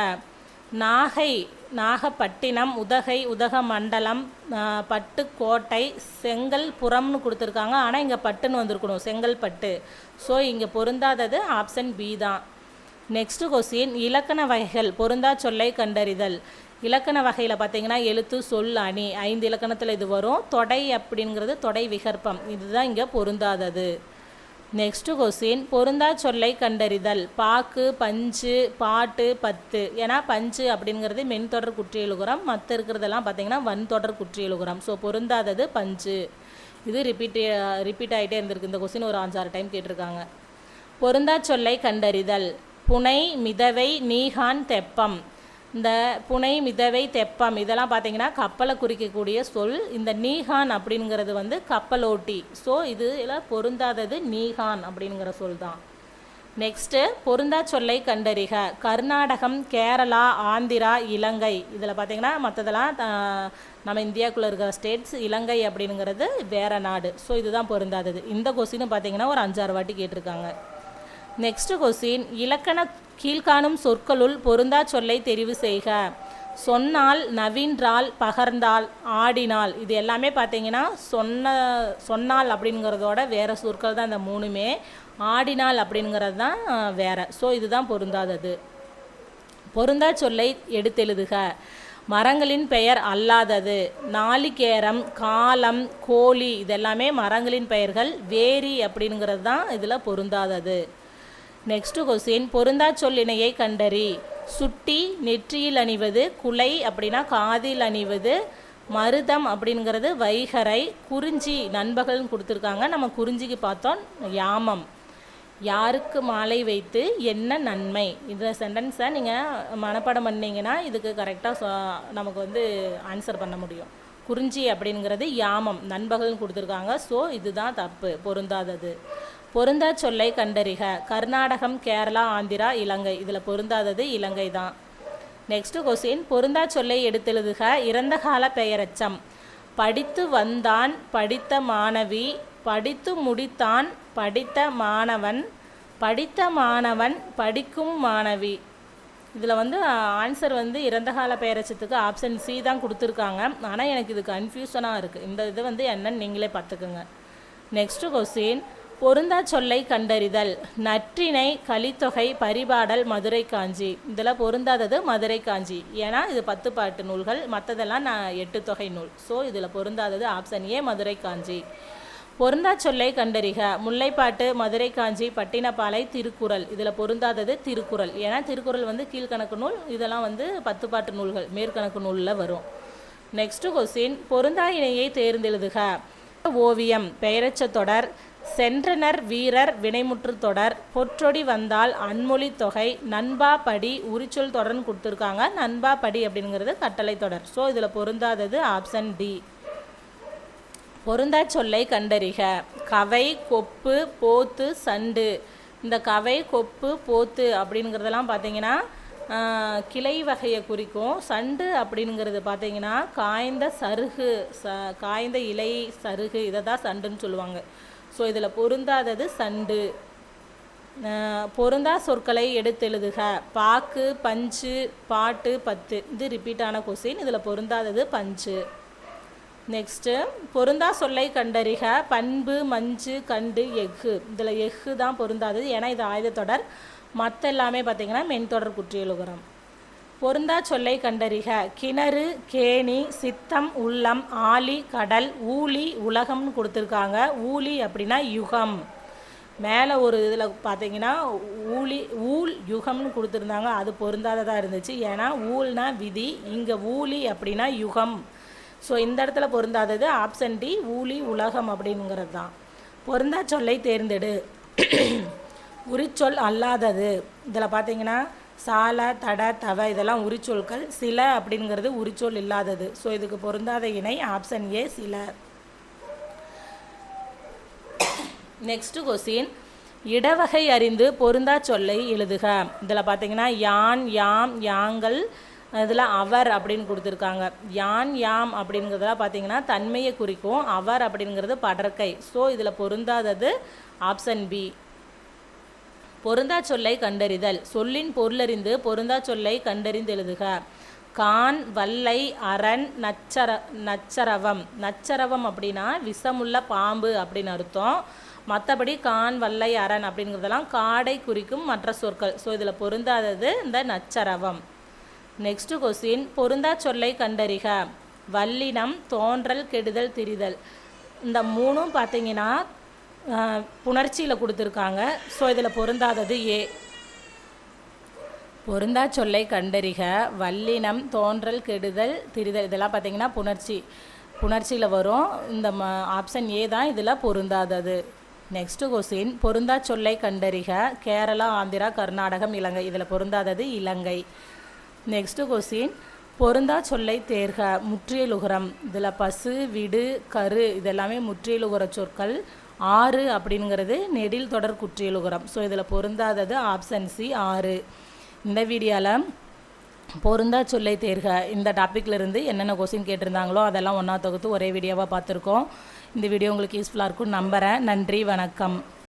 நாகை, நாகப்பட்டினம், உதகை, உதகமண்டலம், பட்டுக்கோட்டை, செங்கல்புரம்னு கொடுத்துருக்காங்க. ஆனால் இங்கே பட்டுன்னு வந்திருக்கணும், செங்கல்பட்டு. ஸோ இங்கே பொருந்தாதது ஆப்ஷன் பி தான். நெக்ஸ்ட்டு கொஸ்டின், இலக்கண வகைகள் பொருந்தா சொல்லை கண்டறிதல். இலக்கண வகையில் பார்த்தீங்கன்னா எழுத்து, சொல், அணி 5 இலக்கணத்தில் இது வரும். தொடை அப்படிங்கிறது தொடை விகற்பம். இதுதான் இங்கே பொருந்தாதது. நெக்ஸ்ட்டு கொஸ்டின், பொருந்தா சொல்லை கண்டறிதல். பாக்கு, பஞ்சு, பாட்டு, பத்து. ஏன்னா பஞ்சு அப்படிங்கிறது மென்தொடர் குற்றியலுகரம். மற்ற இருக்கிறதெல்லாம் பார்த்தீங்கன்னா வன்தொடர் குற்றியலுகரம். ஸோ பொருந்தாதது பஞ்சு. இது ரிப்பீட் ஆகிட்டே இருந்திருக்கு. இந்த கொஸ்டின் ஒரு 5-6 டைம் கேட்டிருக்காங்க. பொருந்தா சொல்லை கண்டறிதல். புனை, மிதவை, நீகான், தெப்பம். இந்த புனை, மிதவை, தெப்பம் இதெல்லாம் பார்த்தீங்கன்னா கப்பலை குறிக்கக்கூடிய சொல். இந்த நீகான் அப்படிங்கிறது வந்து கப்பலோட்டி. ஸோ இதில் பொருந்தாதது நீகான் அப்படிங்கிற சொல் தான். நெக்ஸ்ட்டு பொருந்தா சொல்லை கண்டறிக. கர்நாடகம், கேரளா, ஆந்திரா, இலங்கை. இதில் பார்த்தீங்கன்னா மற்றதெல்லாம் நம்ம இந்தியாவுக்குள்ளே இருக்கிற ஸ்டேட்ஸ். இலங்கை அப்படிங்கிறது வேறு நாடு. ஸோ இதுதான் பொருந்தாதது. இந்த கொஸ்டின் பார்த்தீங்கன்னா ஒரு 5-6 வாட்டி கேட்டிருக்காங்க. நெக்ஸ்ட் கொஸ்டின், இலக்கண கீழ்காணும் சொற்களுள் பொருந்தா சொல்லை தெரிவு செய்க. சொன்னால், நவீன்றால், பகர்ந்தால், ஆடினால். இது எல்லாமே பார்த்தீங்கன்னா சொன்னால் அப்படிங்கிறதோட வேறு சொற்கள் தான் இந்த 3மே. ஆடினால் அப்படிங்கிறது தான் வேறு. ஸோ இதுதான் பொருந்தாதது. பொருந்தா சொல்லை எடுத்தெழுதுக. மரங்களின் பெயர் அல்லாதது. நாளிகேரம், காலம், கோழி இதெல்லாமே மரங்களின் பெயர்கள். வேரி அப்படிங்கிறது தான் இதில் பொருந்தாதது. நெக்ஸ்ட்டு கொஸ்டின், பொருந்தா சொல் இணையை கண்டறி. சுட்டி, நெற்றியில் அணிவது. குலை அப்படின்னா காதில் அணிவது. மருதம் அப்படிங்கிறது வைகரை. குறிஞ்சி நண்பகல்னு கொடுத்துருக்காங்க. நம்ம குறிஞ்சிக்கு பார்த்தோம் யாமம். யாருக்கு மாலை வைத்து என்ன நன்மை. இந்த சென்டென்ஸை நீங்கள் மனப்பாடம் பண்ணிங்கன்னா இதுக்கு கரெக்டாக நமக்கு வந்து ஆன்சர் பண்ண முடியும். குறிஞ்சி அப்படிங்கிறது யாமம், நண்பகல்னு கொடுத்துருக்காங்க. ஸோ இதுதான் தப்பு, பொருந்தாதது. பொருந்தா சொல்லை கண்டறிக. கர்நாடகம், கேரளா, ஆந்திரா, இலங்கை. இதில் பொருந்தாதது இலங்கை தான். நெக்ஸ்ட்டு கொஸ்டின், பொருந்தா சொல்லை எடுத்தெழுதுக. இறந்த கால பெயரச்சம். படித்து வந்தான், படித்த மாணவி, படித்து முடித்தான், படித்த மாணவன், படித்த மாணவன், படிக்கும் மாணவி. இதில் வந்து ஆன்சர் வந்து இறந்த கால பெயரச்சத்துக்கு ஆப்ஷன் சி தான் கொடுத்துருக்காங்க. ஆனால் எனக்கு இது கன்ஃபியூஷனாக இருக்குது. இந்த இது வந்து என்னன்னு நீங்களே பார்த்துக்குங்க. நெக்ஸ்ட்டு கொஸ்டின், பொருந்தா சொல்லை கண்டறிதல். நற்றிணை, கலித்தொகை, பரிபாடல், மதுரை காஞ்சி. இதில் பொருந்தாதது மதுரை காஞ்சி. ஏன்னா இது 10 பாட்டு நூல்கள், மற்றதெல்லாம் 8 தொகை நூல். ஸோ இதில் பொருந்தாதது ஆப்ஷன் ஏ, மதுரை காஞ்சி. பொருந்தா சொல்லை கண்டறிக. முல்லைப்பாட்டு, மதுரை காஞ்சி, பட்டினப்பாலை, திருக்குறள். இதில் பொருந்தாதது திருக்குறள். ஏன்னா திருக்குறள் வந்து கீழ்கணக்கு நூல், இதெல்லாம் வந்து 10 பாட்டு நூல்கள், மேற்கணக்கு நூலில் வரும். நெக்ஸ்ட்டு கொஸ்டின், பொருந்தா இணையை தேர்ந்தெழுதுக. ஓவியம், பெயரச்ச தொடர். சென்றனர், வீரர், வினைமுற்று தொடர். பொற்றொடி வந்தால், அன்மொழி தொகை. நண்பா படி, உரிச்சொல் தொடர்னு கொடுத்துருக்காங்க. நண்பா படி அப்படிங்கிறது கட்டளை தொடர். ஸோ இதில் பொருந்தாதது ஆப்ஷன் டி. பொருந்தா சொல்லை கண்டறிக. கவை, கொப்பு, போத்து, சண்டு. இந்த கவை, கொப்பு, போத்து அப்படிங்கிறதெல்லாம் பார்த்தீங்கன்னா கிளை வகையை குறிக்கும். சண்டு அப்படிங்கிறது பார்த்தீங்கன்னா காய்ந்த சருகு, காய்ந்த இலை, சருகு, இதை தான் சண்டுன்னு சொல்லுவாங்க. ஸோ இதில் பொருந்தாதது சண்டு. பொருந்தா சொற்களை எடுத்தெழுதுக. பாக்கு, பஞ்சு, பாட்டு, பத்து. இது ரிப்பீட்டான கொஸ்டின். இதில் பொருந்தாதது பஞ்சு. நெக்ஸ்ட்டு, பொருந்தா சொல்லை கண்டறிக. பண்பு, மஞ்சு, கண்டு, எஃகு. இதில் எஃகு தான் பொருந்தாதது. ஏன்னா இது ஆயுதத்தொடர். மற்ற எல்லாமே பார்த்திங்கன்னா மென்தொடர் குற்றியலுகரம். பொருந்தா சொல்லை கண்டறிக. கிணறு, கேணி, சித்தம், உள்ளம், ஆழி, கடல், ஊழி, உலகம்னு கொடுத்துருக்காங்க. ஊழி அப்படின்னா யுகம். மேலே ஒரு இதில் பார்த்தீங்கன்னா ஊழ் யுகம்னு கொடுத்துருந்தாங்க, அது பொருந்தாததாக இருந்துச்சு. ஏன்னா ஊழ்னா விதி, இங்கே ஊழி அப்படின்னா யுகம். ஸோ இந்த இடத்துல பொருந்தாதது ஆப்ஷன் டி, ஊழி உலகம் அப்படிங்கிறது தான். பொருந்தா சொல்லை தேர்ந்தெடு. உரிச்சொல் அல்லாதது. இதில் பார்த்தீங்கன்னா சால, தட, தவ இதெல்லாம் உரிச்சொற்கள். சில அப்படிங்கிறது உரிச்சொல் இல்லாதது. ஸோ இதுக்கு பொருந்தாத இணை ஆப்ஷன் ஏ, சில. நெக்ஸ்ட்டு கொஸ்டின், இடவகை அறிந்து பொருந்தா சொல்லை எழுதுக. இதில் பார்த்தீங்கன்னா யான், யாம், யாங்கள், இதில் அவர் அப்படின்னு கொடுத்துருக்காங்க. யான், யாம் அப்படிங்கிறதுலாம் பார்த்தீங்கன்னா தன்மையை குறிக்கும், அவர் அப்படிங்கிறது படற்கை. ஸோ இதில் பொருந்தாதது ஆப்ஷன் பி. பொருந்தா சொல்லை கண்டறிதல். சொல்லின் பொருளறிந்து பொருந்தா சொல்லை கண்டறிந்து எழுதுக. கான், வல்லை, அரண், நச்சரவம். நச்சரவம் அப்படின்னா விஷமுள்ள பாம்பு அப்படின்னு அர்த்தம். மற்றபடி கான், வல்லை, அரண் அப்படிங்கிறதெல்லாம் காடை குறிக்கும் மற்ற சொற்கள். ஸோ இதில் பொருந்தாதது இந்த நச்சரவம். நெக்ஸ்ட்டு கொஸ்டின், பொருந்தா சொல்லை கண்டறிக. வல்லினம், தோன்றல், கெடுதல், திரிதல். இந்த மூணும் பார்த்தீங்கன்னா புணர்ச்சியில் கொடுத்துருக்காங்க. ஸோ இதில் பொருந்தாதது ஏ. பொருந்தா சொல்லை கண்டறிக. வல்லினம், தோன்றல், கெடுதல், திரிதல் இதெல்லாம் பார்த்தீங்கன்னா புணர்ச்சியில் வரும். இந்த ஆப்ஷன் ஏ தான் இதில் பொருந்தாதது. நெக்ஸ்ட்டு கொஸ்டின், பொருந்தா சொல்லை கண்டறிக. கேரளா, ஆந்திரா, கர்நாடகம், இலங்கை. இதில் பொருந்தாதது இலங்கை. நெக்ஸ்ட்டு கொஸ்டின், பொருந்தா சொல்லை தேர்க. முற்றியலுகரம். இதில் பசு, விடு, கரு இதெல்லாமே முற்றியலுகர சொற்கள். ஆறு அப்படிங்கிறது நெடில் தொடர் குற்றியலுகரம். ஸோ இதில் பொருந்தாதது ஆப்ஷன் சி, ஆறு. இந்த வீடியோவில் பொருந்தா சொல்லை தேர்க இந்த டாப்பிக்லேருந்து என்னென்ன கொஸ்டின் கேட்டிருந்தாங்களோ அதெல்லாம் ஒன்றா தொகுத்து ஒரே வீடியோவாக பார்த்துருக்கோம். இந்த வீடியோ உங்களுக்கு யூஸ்ஃபுல்லாக இருக்கும்னு நம்புகிறேன். நன்றி, வணக்கம்.